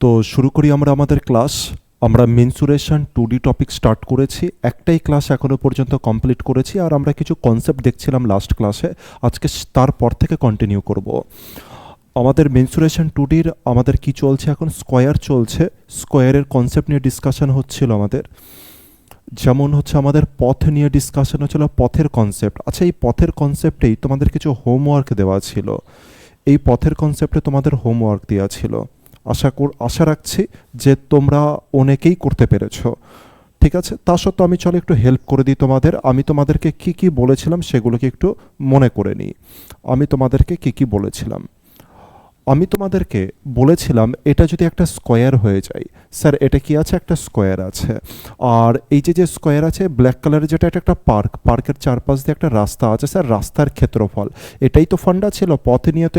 তো শুরু করি আমরা আমাদের ক্লাস। আমরা মেনসুরেশন 2D টপিক স্টার্ট করেছি, একটাই ক্লাস এখনো পর্যন্ত কমপ্লিট করেছি, আর আমরা কিছু কনসেপ্ট দেখছিলাম লাস্ট ক্লাসে। আজকে তারপর থেকে কন্টিনিউ করব। আমাদের মেনসুরেশন 2Dর আমাদের কি চলছে এখন, স্কোয়ার চলছে। স্কোয়ারের কনসেপ্ট নিয়ে ডিসকাশন হচ্ছিল আমাদের, যেমন হচ্ছে আমাদের পথ নিয়ে ডিসকাশন হচ্ছিল, পথের কনসেপ্ট। আচ্ছা, এই পথের কনসেপ্টেই তোমাদের কিছু হোমওয়ার্ক দেওয়া ছিল। এই পথের কনসেপ্টে তোমাদের হোমওয়ার্ক দেওয়া ছিল। আশা রাখছি যে তোমরা অনেকেই করতে পেরেছো। ঠিক আছে, তা সত্ত্বেও আমি চলো একটু হেল্প করে দিই তোমাদের। আমি তোমাদেরকে কি কি বলেছিলাম সেগুলোকে একটু মনে করে নিই। আমি তোমাদেরকে কি কি বলেছিলাম। আমি তোমাদেরকে বলেছিলাম এটা যদি একটা স্কোয়ার হয়ে যায়, স্যার এটা কি আছে, একটা স্কোয়ার আছে। আর এই যে স্কোয়ার আছে ব্ল্যাক কালারের, যেটা এটা একটা পার্কের চারপাশ দিয়ে একটা রাস্তা আছে, স্যার রাস্তার ক্ষেত্রফল। এটাই তো ফান্ডা ছিল, পথে নিয়ে তো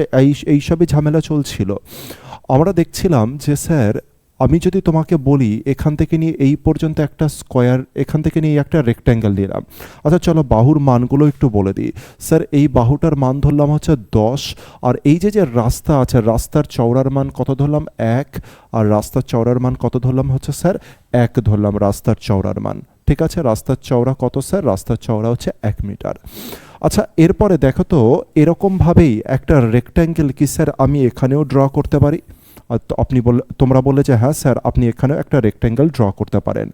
এইসবই ঝামেলা চলছিল। আমরা দেখছিলাম যে স্যার আমি যদি তোমাকে বলি এখান থেকে নিয়ে এই পর্যন্ত একটা স্কোয়ার, এখান থেকে নিয়ে একটা রেক্ট্যাঙ্গেল নিলাম। আচ্ছা চলো বাহুর মানগুলো একটু বলে দিই। স্যার এই বাহুটার মান ধরলাম হচ্ছে 10, আর এই যে রাস্তা আছে, রাস্তার চওড়ার মান কত ধরলাম 1, আর রাস্তার চওড়ার মান কত ধরলাম হচ্ছে স্যার 1 ধরলাম রাস্তার চওড়ার মান। ঠিক আছে, রাস্তার চওড়া কত স্যার, রাস্তার চওড়া হচ্ছে 1 মিটার। আচ্ছা এরপরে দেখো তো, এরকমভাবেই একটা রেক্ট্যাঙ্গেল কি স্যার আমি এখানেও ড্র করতে পারি? আর তোমরা বললে যে হ্যাঁ স্যার আপনি এখানেও একটা রেক্ট্যাঙ্গেল ড্র করতে পারেন।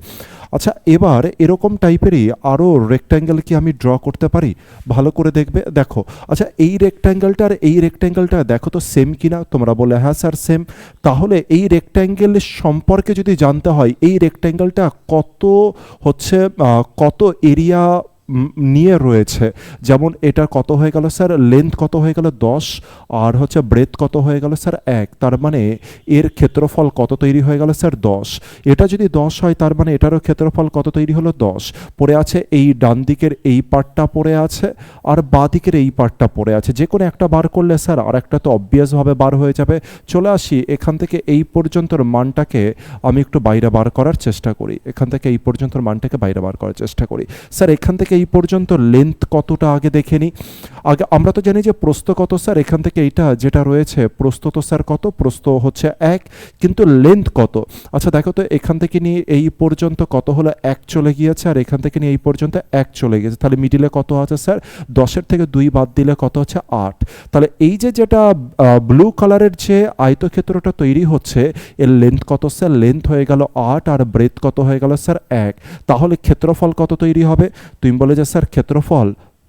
আচ্ছা এবার এরকম টাইপেরই আরও রেক্ট্যাঙ্গেল কি আমি ড্র করতে পারি? ভালো করে দেখো। আচ্ছা এই রেক্ট্যাঙ্গেলটা আর এই রেক্ট্যাঙ্গেলটা দেখো তো সেম কিনা। তোমরা বলে হ্যাঁ স্যার সেম। তাহলে এই রেক্ট্যাঙ্গেলের সম্পর্কে যদি জানতে হয়, এই রেক্ট্যাঙ্গেলটা কত এরিয়া নিয়ে রয়েছে, যেমন এটা কত হয়ে গেল স্যার, লেন্থ কত হয়ে গেল 10, আর হচ্ছে ব্রেথ কত হয়ে গেল স্যার 1, তার মানে এর ক্ষেত্রফল কত তৈরি হয়ে গেল স্যার 10। এটা যদি 10 হয় তার মানে এটারও ক্ষেত্রফল কত তৈরি হলো 10। পড়ে আছে এই ডান দিকের এই পার্টটা পড়ে আছে, আর বাঁ দিকের এই পার্টটা পড়ে আছে। যে কোনো একটা বার করলে স্যার আর একটা তো অবভিয়াসভাবে বার হয়ে যাবে। চলে আসি এখান থেকে এই পর্যন্তর মানটাকে আমি একটু বাইরে বার করার চেষ্টা করি। এখান থেকে এই পর্যন্তর মানটাকে বাইরে বার করার চেষ্টা করি। স্যার এখান থেকে এই পর্যন্ত লেন্থ কতটা আগে দেখে নিই। আগে আমরা তো জানি যে প্রস্থ কত স্যার, এখান থেকে এইটা যেটা রয়েছে প্রস্থ তো স্যার কত, প্রস্থ হচ্ছে 1, কিন্তু লেন্থ কত। আচ্ছা দেখো তো এখান থেকে নিয়ে এই পর্যন্ত কত হলো, 1 চলে গিয়েছে, আর এখান থেকে নিয়ে এই পর্যন্ত 1 চলে গিয়েছে। তাহলে মিডিলে কত আছে স্যার, 10-এর থেকে 2 বাদ দিলে কত হচ্ছে 8। তাহলে এই যেটা ব্লু কালারের যে আয়তক্ষেত্রটা তৈরি হচ্ছে, এর লেন্থ কত স্যার, লেন্থ হয়ে গেল 8, আর ব্রেথ কত হয়ে গেল স্যার 1। তাহলে ক্ষেত্রফল কত তৈরি হবে? তুমি বলে যে স্যার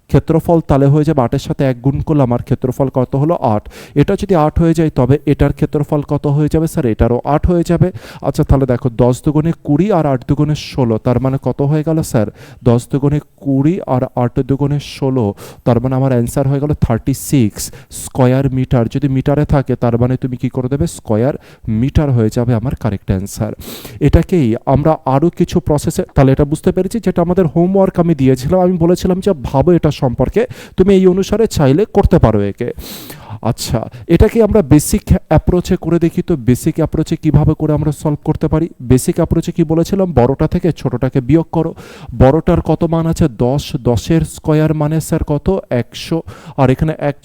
ক্ষেত্রফল তাহলে হয়ে যাবে 8-এর সাথে 1 গুণ করলাম, আর ক্ষেত্রফল কত হলো 8। এটা যদি 8 হয়ে যায় তবে এটার ক্ষেত্রফল কত হয়ে যাবে স্যার, এটারও 8 হয়ে যাবে। আচ্ছা তাহলে দেখো 10 দুগুণে 20 আর 8 দুগুণে 16, তার মানে কত হয়ে গেল স্যার, 10 দুগুণে 20 আর 8 দুগুণে 16, তার মানে আমার অ্যান্সার হয়ে গেল 36 স্কোয়ার মিটার। যদি মিটারে থাকে তার মানে তুমি কি করে দেবে, স্কোয়ার মিটার হয়ে যাবে আমার কারেক্ট অ্যান্সার। এটাকেই আমরা আরও কিছু প্রসেসে, তাহলে এটা বুঝতে পেরেছি যেটা আমাদের হোমওয়ার্ক আমি দিয়েছিলাম। আমি বলেছিলাম যে ভাবো এটা সম্পর্কে, তুমি এই অনুসারে চাইলে করতে পারো একে। আচ্ছা এটাকে আমরা বেসিক অ্যাপ্রোচে করে দেখি তো, বেসিক অ্যাপ্রোচে কিভাবে করে আমরা সলভ করতে পারি। বেসিক অ্যাপ্রোচে কি বলেছিলাম, বড়টা থেকে ছোটটাকে বিয়োগ করো। বড়টার কত মান আছে 10, 10-এর স্কোয়ার মানে স্যার কত 100, আর এখানে 1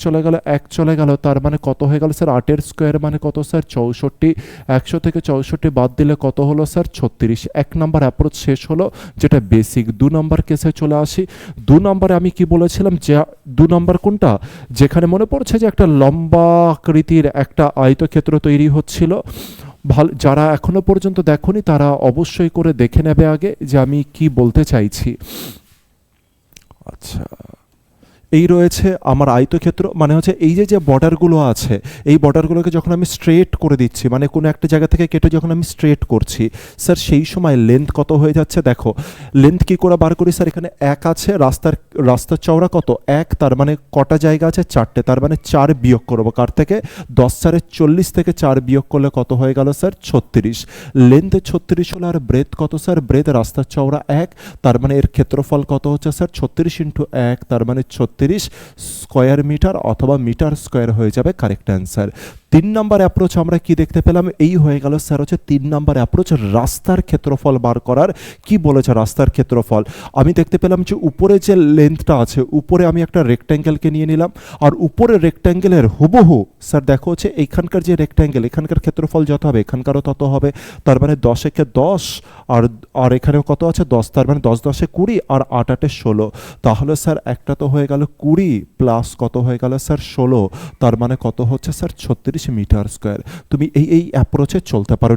চলে গেল, তার মানে কত হয়ে গেল স্যার 8-এর স্কোয়ার মানে কত স্যার 64। 100 থেকে 64 বাদ দিলে কত হলো স্যার 36। 1 নম্বর অ্যাপ্রোচ শেষ হলো, যেটা বেসিক। 2 নম্বর কেসে চলে আসি। 2 নম্বরে আমি কি বলেছিলাম, যে 2 নম্বর কোনটা, যেখানে মনে পড়ছে যে একটা লম্বা আকৃতির একটা আয়তক্ষেত্র তৈরি হচ্ছিল। যারা এখনো পর্যন্ত দেখোনি তারা অবশ্যই করে দেখে নেবে আগে যে আমি কি বলতে চাইছি। আচ্ছা এই রয়েছে আমার আয়তক্ষেত্র, মানে হচ্ছে এই যে বর্ডারগুলো আছে, এই বর্ডারগুলোকে যখন আমি স্ট্রেট করে দিচ্ছি, মানে কোনো একটা জায়গা থেকে কেটে যখন আমি স্ট্রেট করছি স্যার, সেই সময় লেন্থ কত হয়ে যাচ্ছে। দেখো লেন্থ কি করে বার করি স্যার, এখানে 1 আছে, রাস্তার চওড়া কত 1, তার মানে কটা জায়গা আছে 4টে, তার মানে 4 বিয়োগ করবো কার থেকে, 10-4 40 থেকে 4 বিয়োগ করলে কত হয়ে গেল স্যার 36। লেন্থ 36 হলো, আর ব্রেথ কত স্যার, ব্রেথ রাস্তার চওড়া 1, তার মানে এর ক্ষেত্রফল কত হচ্ছে স্যার 36 × 1, তার মানে 36 স্কোয়ার মিটার অথবা মিটার স্কোয়ার হয়ে যাবে কারেক্ট অ্যান্সার। তিন নাম্বার অ্যাপ্রোচ আমরা কি দেখতে পেলাম, এই হয়ে গেল স্যার হচ্ছে তিন নাম্বার অ্যাপ্রোচ রাস্তার ক্ষেত্রফল বার করার। কি বলেছে রাস্তার ক্ষেত্রফল, আমি দেখতে পেলাম যে উপরে যে লেন্থটা আছে, উপরে আমি একটা রেক্ট্যাঙ্গেলকে নিয়ে নিলাম, আর উপরে রেক্ট্যাঙ্গেলের হুবহু স্যার দেখো হচ্ছে এইখানকার যে রেক্ট্যাঙ্গেল, এখানকার ক্ষেত্রফল যত হবে এখানকারও তত হবে। তার মানে 10 একে 10, আর এখানেও কত আছে 10, তার মানে 10 10 এ 20 আর 8 8 এ 16। তাহলে স্যার একটা তো হয়ে গেল 20 প্লাস কত হয়ে গেল স্যার 16, তার মানে কত হচ্ছে স্যার 36 মিটার স্কোয়ার। তুমি এই অ্যাপ্রোচে চলতে পারো।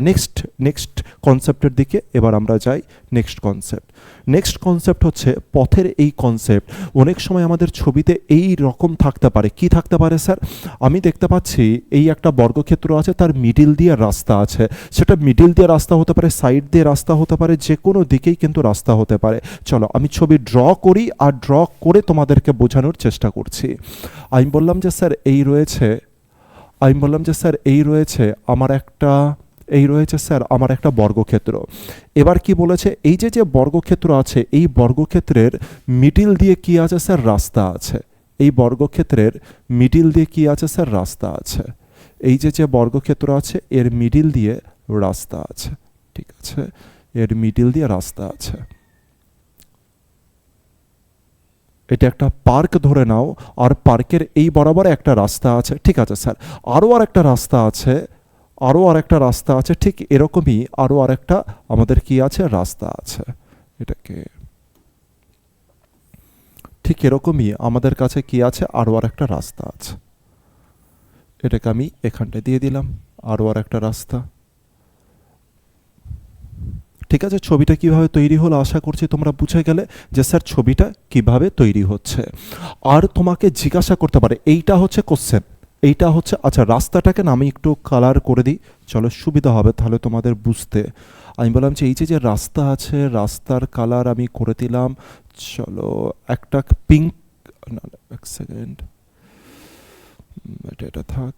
নেক্সট কনসেপ্টের দিকে এবার আমরা যাই। নেক্সট কনসেপ্ট হচ্ছে পথের এই কনসেপ্ট। অনেক সময় আমাদের ছবিতে এই রকম থাকতে পারে। কি থাকতে পারে স্যার, আমি দেখতে পাচ্ছি এই একটা বর্গক্ষেত্র আছে, তার মিডিল দিয়ে রাস্তা আছে। সেটা মিডিল দিয়ে রাস্তা হতে পারে, সাইড দিয়ে রাস্তা হতে পারে, যে কোনো দিকেই কিন্তু রাস্তা হতে পারে। চলো আমি ছবি ড্র করি, আর ড্র করে তোমাদেরকে বোঝানোর চেষ্টা করছি। আমি বললাম যে স্যার আমার একটা বর্গক্ষেত্র। এবার কি বলেছে, এই যে বর্গক্ষেত্র আছে, এই বর্গক্ষেত্রের মিডিল দিয়ে কি আছে স্যার, রাস্তা আছে। এই বর্গক্ষেত্রের মিডিল দিয়ে কি আছে স্যার, রাস্তা আছে। এই যে বর্গক্ষেত্র আছে এর মিডিল দিয়ে রাস্তা আছে, ঠিক আছে, এর মিডিল দিয়ে রাস্তা আছে। এটা একটা পার্ক ধরে নাও, আর পার্কের এই বরাবর একটা রাস্তা আছে, ঠিক আছে স্যার। আরও আর একটা রাস্তা আছে, ঠিক এরকমই আরও আরেকটা আমাদের কি আছে, রাস্তা আছে। এটাকে ঠিক এরকমই আমাদের কাছে কি আছে, আরও আরেকটা রাস্তা আছে। এটাকে আমি এখানটা দিয়ে দিলাম, আরও আরেকটা রাস্তা। ঠিক আছে, ছবিটা কিভাবে তৈরি হলো আশা করছি তোমরা বুঝে গেলে যে স্যার ছবিটা কিভাবে তৈরি হচ্ছে। আর তোমাকে জিজ্ঞাসা করতে পারে, এইটা হচ্ছে কোশ্চেন, এইটা হচ্ছে আচ্ছা রাস্তাটাকে না আমি একটু কালার করে দিই, চলো সুবিধা হবে তাহলে তোমাদের বুঝতে। আমি বললাম যে এই যে রাস্তা আছে, রাস্তার কালার আমি করে দিলাম, চলো একটা পিঙ্ক, না এক সেকেন্ড, এটা থাক।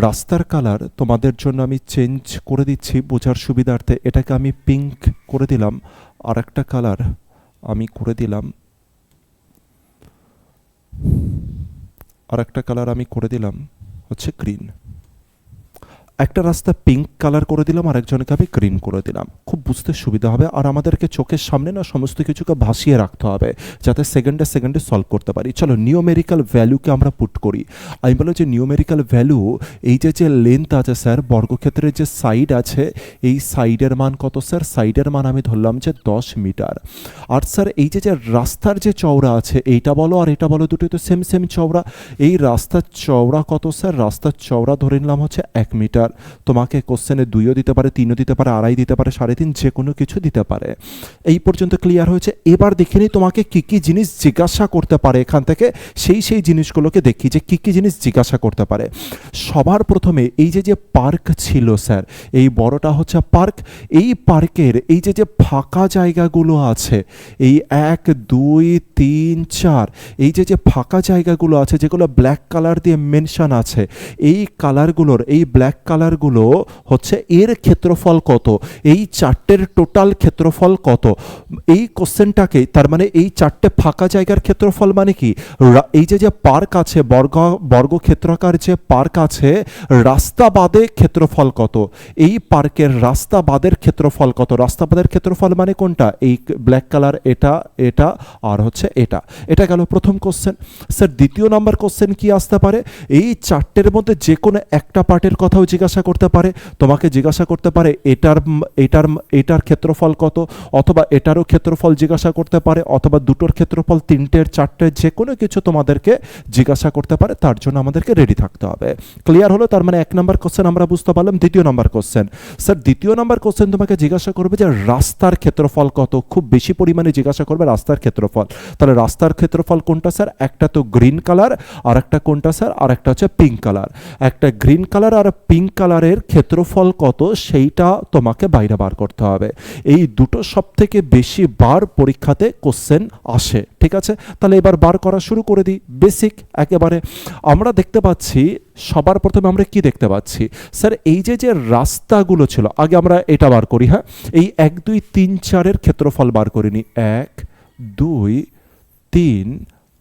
রাস্তার কালার তোমাদের জন্য আমি চেঞ্জ করে দিচ্ছি বোঝার সুবিধার্থে। এটাকে আমি পিঙ্ক করে দিলাম, আর একটা কালার আমি করে দিলাম, হচ্ছে গ্রিন। একটা রাস্তা পিঙ্ক কালার করে দিলাম, আর একজনকে আমি গ্রিন করে দিলাম। খুব বুঝতে সুবিধা হবে। আর আমাদেরকে চোখের সামনে না সমস্ত কিছুকে ভাসিয়ে রাখতে হবে, যাতে সেকেন্ডে সলভ করতে পারি। চলো নিউমেরিক্যাল ভ্যালুকে আমরা পুট করি। আমি বলো যে নিউমেরিক্যাল ভ্যালু, এই যে লেন্থ আছে স্যার, বর্গক্ষেত্রের যে সাইড আছে, এই সাইডের মান কত স্যার, সাইডের মান আমি ধরলাম যে 10 মিটার। আর স্যার এই যে রাস্তার যে চওড়া আছে, এইটা বলো আর এটা বলো, দুটোই তো সেম চওড়া। এই রাস্তার চওড়া কত স্যার, রাস্তার চওড়া ধরে নিলাম হচ্ছে 1 মিটার। তোমাকে কোশ্চেনে 2ও দিতে পারে, 3ও দিতে পারে, 2.5 দিতে পারে, 3.5, যে কোনো কিছু দিতে পারে। এই পর্যন্ত ক্লিয়ার হয়েছে। এবার দেখে নিই তোমাকে কি জিনিস জিজ্ঞাসা করতে পারে এখান থেকে, সেই জিনিসগুলোকে দেখি যে কি জিনিস জিজ্ঞাসা করতে পারে। সবার প্রথমে এই যে পার্ক ছিল স্যার, এই বড়টা হচ্ছে পার্ক। এই পার্কের এই যে ফাঁকা জায়গাগুলো আছে, এই 1 2 3 4, এই যে ফাঁকা জায়গাগুলো আছে যেগুলো ব্ল্যাক কালার দিয়ে মেনশন আছে, এই কালারগুলোর, এই ব্ল্যাক কালারগুলো হচ্ছে এর ক্ষেত্রফল কত, এই চারটের টোটাল ক্ষেত্রফল কত। এই কোশ্চেনটাকে, তার মানে এই চারটে ফাঁকা জায়গার ক্ষেত্রফল মানে কি, এই যে পার্ক আছে, বর্গক্ষেত্রাকার যে পার্ক আছে, রাস্তা বাদে ক্ষেত্রফল কত, এই পার্কের রাস্তা বাদের ক্ষেত্রফল কত। রাস্তা বাদের ক্ষেত্রফল মানে কোনটা, এই ব্ল্যাক কালার, এটা আর হচ্ছে এটা গেল প্রথম কোশ্চেন। স্যার দ্বিতীয় নাম্বার কোশ্চেন কি আসতে পারে, এই চারটের মধ্যে যে কোনো একটা পার্টের কথাও জিজ্ঞাসা করতে পারে। তোমাকে জিজ্ঞাসা করতে পারে এটার ক্ষেত্রফল কত, অথবা এটারও ক্ষেত্রফল জিজ্ঞাসা করতে পারে, অথবা দুটোর ক্ষেত্রফল, তিনটের, চারটের, যে কোনো কিছু তোমাদেরকে জিজ্ঞাসা করতে পারে। তার জন্য আমাদেরকে রেডি থাকতে হবে। ক্লিয়ার হলো? তার মানে 1 নাম্বার কোশ্চেন আমরা বুঝতে পারলাম। দ্বিতীয় নাম্বার কোশ্চেন, স্যার দ্বিতীয় নাম্বার কোশ্চেন তোমাকে জিজ্ঞাসা করবে যে রাস্তার ক্ষেত্রফল কত। খুব বেশি পরিমাণে জিজ্ঞাসা করবে রাস্তার ক্ষেত্রফল। তাহলে রাস্তার ক্ষেত্রফল কোনটা স্যার, একটা তো গ্রিন কালার, আর একটা কোনটা স্যার, আর একটা হচ্ছে পিঙ্ক কালার। একটা গ্রিন কালার আর পিঙ্ক কালারের ক্ষেত্রফল কত সেইটা তোমাকে বাইরে বার করতে হবে। এই দুটো সব থেকে বেশি বার পরীক্ষাতে কোশ্চেন আসে, ঠিক আছে? তাহলে এবার বার করা শুরু করে দিই। বেসিক একেবারে আমরা দেখতে পাচ্ছি, সবার প্রথমে আমরা কি দেখতে পাচ্ছি স্যার, এই যে রাস্তাগুলো ছিল, আগে আমরা এটা বার করি। হ্যাঁ, এই 1 2 3 4 ক্ষেত্রফল বার করিনি। 1 2 3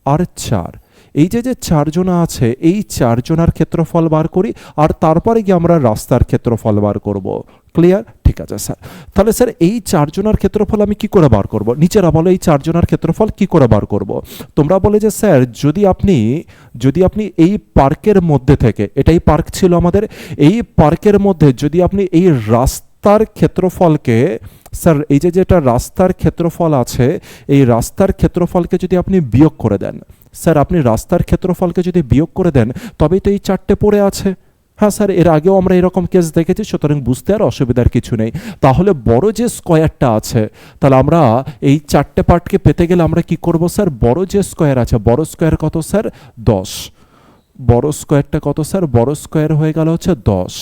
আর 4, এই যে চারজনা আছে এই চারজনার ক্ষেত্রফল বার করি, আর তারপরে গিয়ে আমরা রাস্তার ক্ষেত্রফল বার করব। ক্লিয়ার? ঠিক আছে স্যার। তাহলে স্যার এই চারজনার ক্ষেত্রফল আমি কি করে বার করব? নিচেরা বলো এই চারজনার ক্ষেত্রফল কি করে বার করব? তোমরা বলে যে স্যার যদি আপনি এই পার্কের মধ্যে থেকে, এটাই পার্ক ছিল আমাদের, এই পার্কের মধ্যে যদি আপনি এই রাস্তার ক্ষেত্রফলকে, স্যার এই যে যেটা রাস্তার ক্ষেত্রফল আছে এই রাস্তার ক্ষেত্রফলকে যদি আপনি বিয়োগ করে দেন, স্যার আপনি রাস্তার ক্ষেত্রফলকে যদি বিয়োগ করে দেন তবেই তো এই চারটে পড়ে আছে। হ্যাঁ স্যার, এর আগেও আমরা এরকম কেস দেখেছি, সুতরাং বুঝতে আর অসুবিধার কিছু নেই। তাহলে বড় যে স্কোয়ারটা আছে, তাহলে আমরা এই চারটে পার্টকে পেতে গেলে আমরা কি করব স্যার? বড় যে স্কোয়ার আছে, বড় স্কোয়ার কত স্যার? 10। বড় স্কোয়ারটা কত স্যার? বড় স্কোয়ার হয়ে গেল হচ্ছে 10।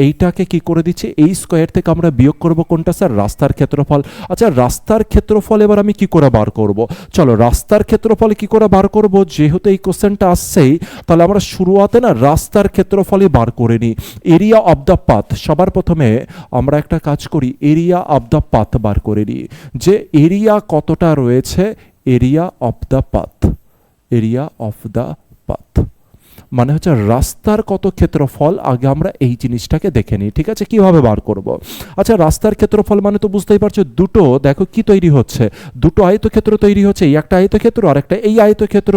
এইটাকে কি করে দিচ্ছি? এই স্কোয়ার থেকে আমরা বিয়োগ করব কোনটা স্যার? রাস্তার ক্ষেত্রফল। আচ্ছা, রাস্তার ক্ষেত্রফল এবার আমি কি করে বার করব? চলো রাস্তার ক্ষেত্রফল কি করে বার করব, যেহেতু এই কোশ্চেনটা আসছেই, তাহলে আমরা শুরুয়াতে না রাস্তার ক্ষেত্রফলই বার করে নিই। এরিয়া অফ দ্য পাথ, সবার প্রথমে আমরা একটা কাজ করি, এরিয়া অফ দ্য পাথ বার করে নিই, যে এরিয়া কতটা রয়েছে, area of the path, area of the path মানে হচ্ছে রাস্তার কত ক্ষেত্রফল, আগে আমরা এই জিনিসটাকে দেখে নিই। ঠিক আছে, কিভাবে বার করব? আচ্ছা, রাস্তার ক্ষেত্রফল মানে তো বুঝতেই পারছো, দুটো দেখো কি তৈরি হচ্ছে, দুটো আয়তক্ষেত্র তৈরি হচ্ছে, এই একটা আয়তক্ষেত্র আর একটা এই আয়তক্ষেত্র,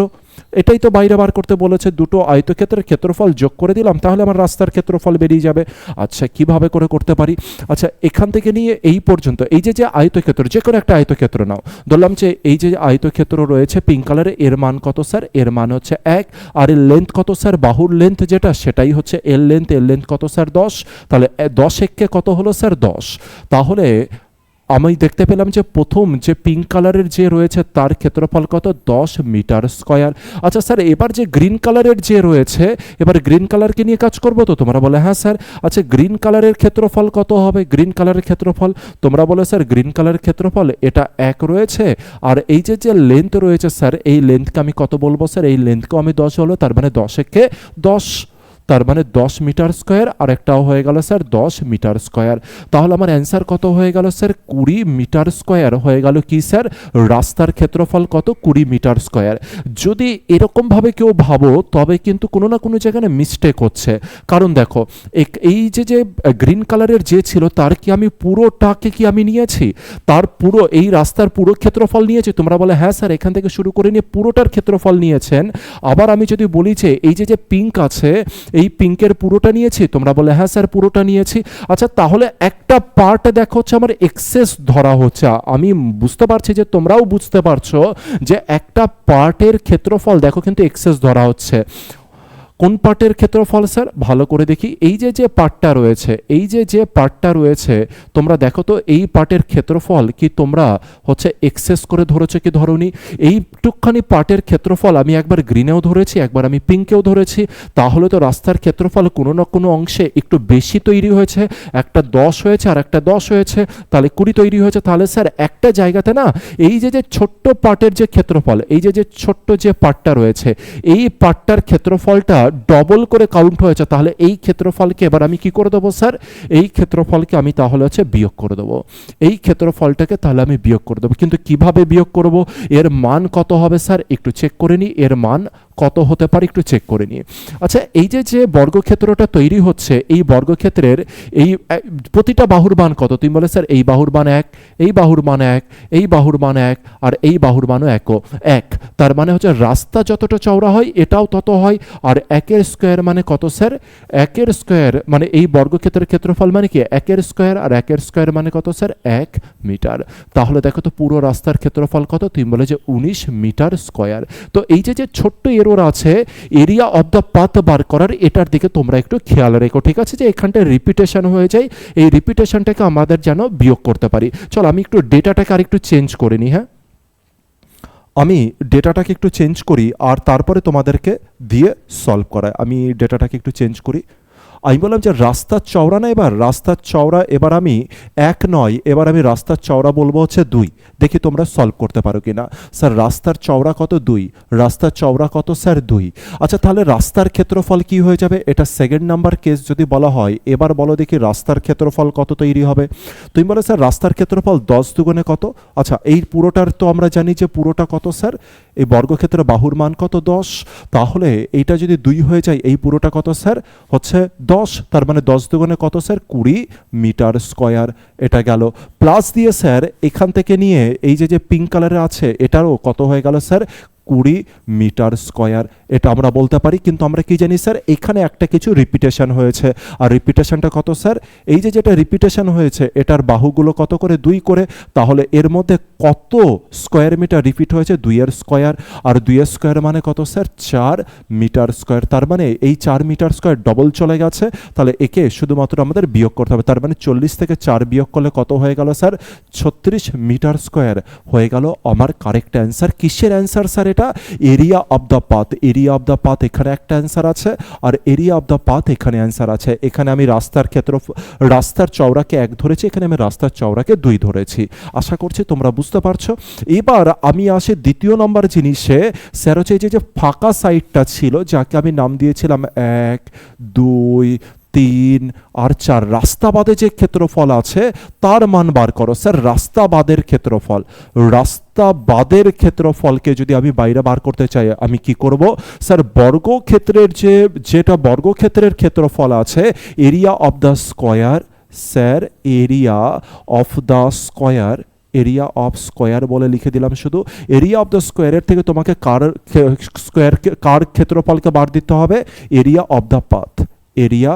এটাই তো বাইরে বার করতে বলেছে। দুটো আয়তক্ষেত্রের ক্ষেত্রফল যোগ করে দিলাম, তাহলে আমার রাস্তার ক্ষেত্রফল বেরিয়ে যাবে। আচ্ছা, কিভাবে করে করতে পারি? আচ্ছা, এখান থেকে নিয়ে এই পর্যন্ত এই যে আয়তক্ষেত্র, যে কোনো একটা আয়তক্ষেত্র নাও, ধরলাম যে এই যে আয়তক্ষেত্র রয়েছে পিঙ্ক কালারে, এর মান কত স্যার? এর মান হচ্ছে 1। আর এর লেন্থ কত স্যার? বাহুর লেন্থ যেটা, সেটাই হচ্ছে এর লেন্থ। এর লেন্থ কত স্যার? 10। তাহলে 10 একে কত হলো স্যার? 10। তাহলে আমি দেখতে পেলাম যে প্রথম যে পিঙ্ক কালারের যে রয়েছে তার ক্ষেত্রফল কত? 10 মিটার স্কয়ার। আচ্ছা স্যার, এবার যে গ্রিন কালারের যে রয়েছে, এবার গ্রিন কালারকে নিয়ে কাজ করবো তো? তোমরা বলে হ্যাঁ স্যার। আচ্ছা, গ্রিন কালারের ক্ষেত্রফল কত হবে? গ্রিন কালারের ক্ষেত্রফল তোমরা বলে স্যার গ্রিন কালারের ক্ষেত্রফল এটা 1 রয়েছে, আর এই যে লেন্থ রয়েছে স্যার, এই লেন্থকে আমি কত বলবো স্যার? এই লেন্থকেও আমি 10 হলো, তার মানে 10 একে 10, তার মানে 10 মিটার স্কয়ার, আর একটাও হয়ে গেল স্যার 10 মিটার স্কয়ার। তাহলে আমার অ্যান্সার কত হয়ে গেল স্যার? 20 মিটার স্কয়ার হয়ে গেল কি স্যার? রাস্তার ক্ষেত্রফল কত? 20 মিটার স্কয়ার। যদি এরকমভাবে কেউ ভাবো তবে কিন্তু কোনো না কোনো জায়গায় মিস্টেক হচ্ছে। কারণ দেখো, এই যে গ্রিন কালারের যে ছিল তার কি আমি পুরোটাকে কি আমি নিয়েছি? তার পুরো এই রাস্তার পুরো ক্ষেত্রফল নিয়েছি? তোমরা বলে হ্যাঁ স্যার, এখান থেকে শুরু করে নিয়ে পুরোটার ক্ষেত্রফল নিয়েছেন। আবার আমি যদি বলি যে এই যে পিঙ্ক আছে, এই পিঙ্কের পুরোটা নিয়েছি? তোমরা বলে হ্যাঁ স্যার, পুরোটা নিয়েছি। আচ্ছা, তাহলে একটা পার্ট দেখো হচ্ছে আমার এক্সেস ধরা হচ্ছে। আমি বুঝতে পারছি যে তোমরাও বুঝতে পারছো যে একটা পার্টের ক্ষেত্রফল দেখো কিন্তু এক্সেস ধরা হচ্ছে। কোন পার্টের ক্ষেত্রফল স্যার? ভালো করে দেখি, এই যে পার্টটা রয়েছে, এই যে পার্টটা রয়েছে, তোমরা দেখো তো এই পার্টের ক্ষেত্রফল কি তোমরা হচ্ছে এক্সেস করে ধরেছো কি ধরোনি? এইটুকখানি পার্টের ক্ষেত্রফল আমি একবার গ্রিনেও ধরেছি, একবার আমি পিঙ্কেও ধরেছি। তাহলে তো রাস্তার ক্ষেত্রফল কোনো না কোনো অংশে একটু বেশি তৈরি হয়েছে, একটা 10 হয়েছে আর একটা 10 হয়েছে, তাহলে 20 তৈরি হয়েছে। তাহলে স্যার একটা জায়গাতে না এই যে ছোট্ট পার্টের যে ক্ষেত্রফল, এই যে ছোট্ট যে পার্টটা রয়েছে, এই পার্টটার ক্ষেত্রফলটা ডবল করে কাউন্ট হয়েছে। তাহলে এই ক্ষেত্রফলকে এবার আমি কি করে দেবো স্যার? এই ক্ষেত্রফলকে আমি তাহলে হচ্ছে বিয়োগ করে দেবো, এই ক্ষেত্রফলটাকে তাহলে আমি বিয়োগ করে দেবো। কিন্তু কিভাবে বিয়োগ করব? এর মান কত হবে স্যার? একটু চেক করে নিই, এর মান কত হতে পারে একটু চেক করে নিই। আচ্ছা, এই যে বর্গক্ষেত্রটা তৈরি হচ্ছে, এই বর্গক্ষেত্রের এই প্রতিটা বাহুর মান কত? তুমি বলে স্যার এই বাহুর মান 1, এই বাহুর মান 1, এই বাহুর মান 1, আর এই বাহুর মানও 1। তার মানে হচ্ছে রাস্তা যতটা চওড়া হয় এটাও তত হয়। আর 1-এর স্কোয়ার মানে কত স্যার? 1-এর স্কোয়ার মানে এই বর্গক্ষেত্রের ক্ষেত্রফল মানে কি 1-এর স্কোয়ার, আর 1-এর স্কোয়ার মানে কত স্যার? 1 মিটার। তাহলে দেখো তো পুরো রাস্তার ক্ষেত্রফল কত? তুমি বলে যে 19 মিটার স্কোয়ার। তো এই যে ছোট্ট এরর আছে এরিয়া অফ দ্য পাথ বার করার, এটার দিকে তোমরা একটু খেয়াল রেখো। ঠিক আছে, যে এখানটায় রিপিটেশন হয়ে যায়, এই রিপিটেশনটাকে আমাদের যেন বিয়োগ করতে পারি। চলো আমি একটু ডেটাটাকে আর একটু চেঞ্জ করে নিই। হ্যাঁ, আমি ডেটাটাকে একটু চেঞ্জ করি আর তারপরে তোমাদেরকে দিয়ে সলভ করাই। আমি ডেটাটাকে একটু চেঞ্জ করি। আমি বললাম যে রাস্তার চওড়া না, এবার রাস্তার চওড়া এবার আমি 1 নয়, এবার আমি রাস্তার চওড়া বলবো হচ্ছে 2। দেখি তোমরা সলভ করতে পারো কিনা। স্যার রাস্তার চওড়া কত? 2। রাস্তার চওড়া কত স্যার? 2। আচ্ছা, তাহলে রাস্তার ক্ষেত্রফল কি হয়ে যাবে? এটা সেকেন্ড নাম্বার কেস যদি বলা হয়। এবার বলো দেখি রাস্তার ক্ষেত্রফল কত তৈরি হবে? তুমি বলো স্যার রাস্তার ক্ষেত্রফল 10 দুগুণে কত? আচ্ছা, এই পুরোটার তো আমরা জানি যে পুরোটা কত স্যার? এই বর্গক্ষেত্রের বাহুর মান কত 10, তাহলে এইটা যদি 2 হয়ে যায় এই পুরোটা কত স্যার হচ্ছে 10, তার মানে 10 দুগুণে কত স্যার 20 মিটার স্কয়ার। এটা গেল প্লাস দিয়ে স্যার এখান থেকে নিয়ে এই যে পিঙ্ক কালারে আছে এটারও কত হয়ে গেল স্যার 20 মিটার স্কয়ার। এটা আমরা বলতে পারি, কিন্তু আমরা কি জানি স্যার এখানে একটা কিছু রিপিটেশন হয়েছে, আর রিপিটেশনটা কত স্যার এই যে যেটা রিপিটেশন হয়েছে এটার বাহুগুলো কত করে 2 করে, তাহলে এর মধ্যে কত স্কয়ার মিটার রিপিট হয়েছে 2 এর স্কয়ার, আর 2 এর স্কয়ার মানে কত স্যার 4 মিটার স্কয়ার। তার মানে এই 4 মিটার স্কয়ার ডবল চলে গেছে, তাহলে একে শুধুমাত্র আমাদের বিয়োগ করতে হবে। তার মানে 40 থেকে 4 বিয়োগ করলে কত হয়ে গেল স্যার 36 মিটার স্কয়ার হয়ে গেল আমার কারেক্ট অ্যান্সার। কিসের অ্যান্সার স্যার এটা area of the path. Area of the path এখানে একটা অ্যান্সার আছে, আর এরিয়া অফ দ্য পাথ এখানে অ্যান্সার আছে। এখানে আমি রাস্তার চওড়াকে 1 ধরেছি, এখানে আমি রাস্তার চওড়াকে 2 ধরেছি। আশা করছি তোমরা বুঝতে পারছো। এবার আমি আসি দ্বিতীয় নম্বর জিনিসে, স্যার হচ্ছে এই যে ফাঁকা সাইডটা ছিল যাকে আমি নাম দিয়েছিলাম 1 2 3 আর 4, রাস্তাবাদে যে ক্ষেত্রফল আছে তার মান বার করো। স্যার রাস্তাবাদের ক্ষেত্রফলকে যদি আমি বাইরে বার করতে চাই আমি কি করব স্যার বর্গক্ষেত্রের যেটা বর্গক্ষেত্রের ক্ষেত্রফল আছে area of the square, sir area of the square, area of square বলে লিখে দিলাম শুধু। এরিয়া অফ দ্য স্কোয়ারের থেকে তোমাকে কার ক্ষেত্রফলকে বার দিতে হবে area of the path, area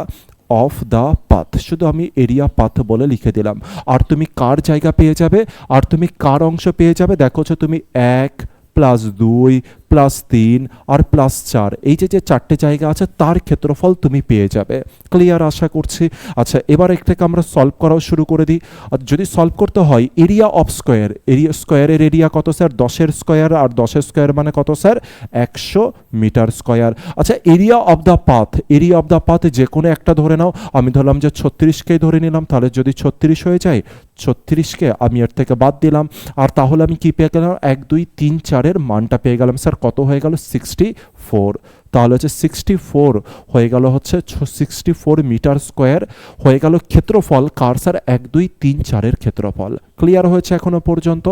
of the path, শুধু আমি এরিয়া পাথ বলে লিখে দিলাম। আর তুমি কার জায়গা পেয়ে যাবে, আর তুমি কার অংশ পেয়ে যাবে, দেখো তুমি 1 প্লাস 2 প্লাস 3 আর প্লাস 4, এই যে 4টে জায়গা আছে তার ক্ষেত্রফল তুমি পেয়ে যাবে। ক্লিয়ার আশা করছি। আচ্ছা এবার এটাকে আমরা সলভ করাও শুরু করে দিই। যদি সলভ করতে হয় এরিয়া অফ স্কোয়ার, স্কোয়ারের এরিয়া কত স্যার 10-এর স্কোয়ার, আর 10-এর স্কোয়ার মানে কত স্যার 100 মিটার স্কোয়ার। আচ্ছা area of the path, area of the path যে কোনো একটা ধরে নাও, আমি ধরলাম যে 36কেই ধরে নিলাম, তাহলে যদি 36 হয়ে যায় 36কে আমি এর থেকে বাদ দিলাম, আর তাহলে আমি কি পেয়ে গেলাম 1 2 3 4-এর মানটা পেয়ে গেলাম স্যার কত হয়ে গেল 64। তাহলে হচ্ছে 64 হয়ে গেল হচ্ছে 64 মিটার স্কোয়ার হয়ে গেল ক্ষেত্রফল কার স্যার 1 2 3 4-এর ক্ষেত্রফল। ক্লিয়ার হয়েছে এখনো পর্যন্ত?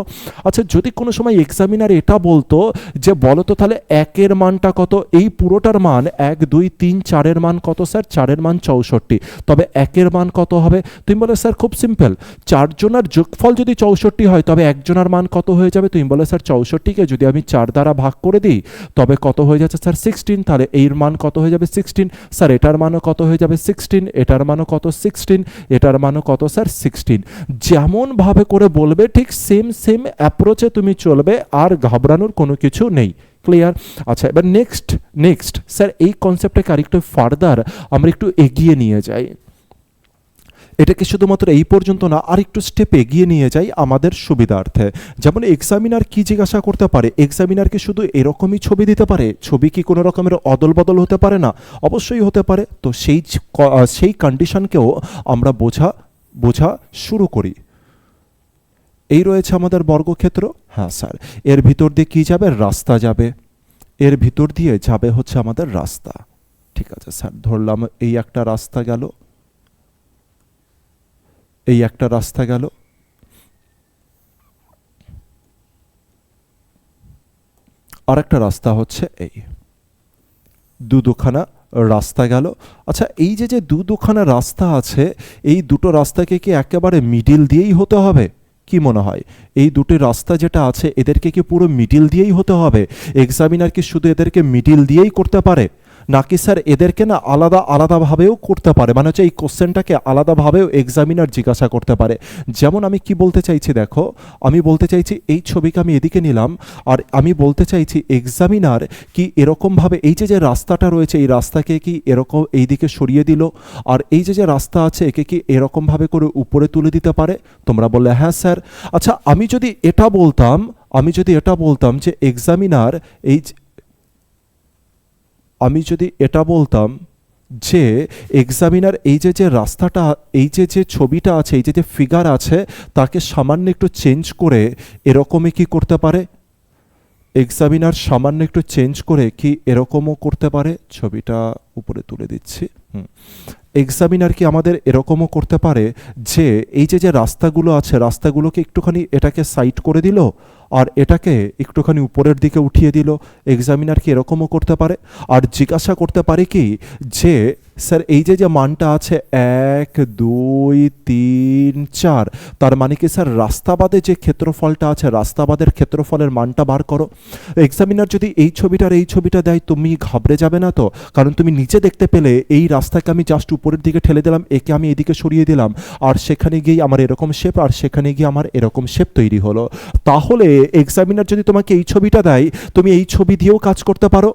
আচ্ছা যদি কোনো সময় এক্সামিনার এটা বলতো যে বলো তো তাহলে 1-এর মানটা কত, এই পুরোটার মান 1 2 3 4-এর মান কত স্যার 4-এর মান 64, তবে 1-এর মান কত হবে, তুমি বলে স্যার খুব সিম্পল 4 জনের যোগফল যদি 64 হয় তবে একজনের মান কত হয়ে যাবে, তুমি বলে স্যার 64কে যদি আমি 4 দ্বারা ভাগ করে দিই তবে কত হয়ে যাচ্ছে স্যার 16, তাহলে এর মান কত হয়ে যাবে 16, স্যার এটার মানও কত হয়ে যাবে 16, এটার মানও কত 16, এটার মানও কত স্যার 16। যেমন ভাবে করে বলবে ঠিক সেম অ্যাপ্রোচে তুমি চলবে, আর ঘাবড়ানোর কোনো কিছু নেই। ক্লিয়ার? আচ্ছা এবার নেক্সট স্যার এই কনসেপ্টটাকে আরেকটু ফার্দার আমরা একটু এগিয়ে নিয়ে যাই, এটাকে শুধুমাত্র এই পর্যন্ত না আরেকটু স্টেপ এগিয়ে নিয়ে যাই আমাদের সুবিধার্থে। যেমন এক্সামিনার কি জিজ্ঞাসা করতে পারে, এক্সামিনার কি শুধু এরকমই ছবি দিতে পারে, ছবি কি কোনো রকমের অদল বদল হতে পারে না, অবশ্যই হতে পারে। তো সেই কন্ডিশনকেও আমরা বোঝা শুরু করি। এই রয়েছে আমাদের বর্গক্ষেত্র, হ্যাঁ স্যার এর ভিতর দিয়ে কি যাবে রাস্তা যাবে, এর ভিতর দিয়ে যাবে হচ্ছে আমাদের রাস্তা। ঠিক আছে স্যার ধরলাম এই একটা রাস্তা গেল, এই একটা রাস্তা গেল, আর একটা রাস্তা হচ্ছে এই দুখানা রাস্তা গেল। আচ্ছা এই যে দুখানা রাস্তা আছে এই দুটো রাস্তাকে কি একেবারে মিডিল দিয়েই হতে হবে, কি মনে হয় এই দুটি রাস্তা যেটা আছে এদেরকে কি পুরো মিডিল দিয়েই হতে হবে, এক্সামিনার কি শুধু এদেরকে মিডিল দিয়েই করতে পারে, নাকি স্যার এদেরকে না আলাদাভাবেও করতে পারে, মানে হচ্ছে এই কোশ্চেনটাকে আলাদাভাবেও এক্সামিনার জিজ্ঞাসা করতে পারে। যেমন আমি কি বলতে চাইছি দেখো, আমি বলতে চাইছি এই ছবিকে আমি এদিকে নিলাম, আর আমি বলতে চাইছি এক্সামিনার কি এরকমভাবে এই যে রাস্তাটা রয়েছে এই রাস্তাকে কি এরকম এই দিকে সরিয়ে দিল, আর এই যে রাস্তা আছে একে কি এরকমভাবে করে উপরে তুলে দিতে পারে, তোমরা বললে হ্যাঁ স্যার। আচ্ছা আমি যদি এটা বলতাম যে এক্সামিনার আমি যদি এটা বলতাম যে এক্সামিনার এই যে রাস্তাটা এই যে ছবিটা আছে এই যে ফিগার আছে তাকে সামান্য একটু চেঞ্জ করে এরকমই কি করতে পারে, এক্সামিনার সামান্য একটু চেঞ্জ করে কি এরকমও করতে পারে, ছবিটা উপরে তুলে দিচ্ছি। এক্সামিনার কি আমাদের এরকমও করতে পারে যে এই যে রাস্তাগুলো আছে রাস্তাগুলোকে একটুখানি এটাকে সাইড করে দিল, আর এটাকে একটুখানি উপরের দিকে উঠিয়ে দিল। এক্সামিনার কি এরকমও করতে পারে? আর জিজ্ঞাসা করতে পারে কি যে স্যার এই যে যে মানটা আছে 1 2 3 4, তার মানে কি স্যার রাস্তাবাদে যে ক্ষেত্রফলটা আছে রাস্তাবাদের ক্ষেত্রফলের মানটা বার করো। এক্সামিনার যদি এই ছবিটার এই ছবিটা দেয়, তুমি ঘাবড়ে যাবে না তো? কারণ তুমি নিচে দেখতে পেলে এই রাস্তাকে আমি জাস্ট উপরের দিকে ঠেলে দিলাম, একে আমি এদিকে সরিয়ে দিলাম, আর সেখানে গিয়ে আমার এরকম শেপ, আর সেখানে গিয়ে আমার এরকম শেপ তৈরি হলো। তাহলে এক্সামিনার যদি তোমাকে এই ছবিটা দেয়, তুমি এই ছবি দিয়েও কাজ করতে পারো।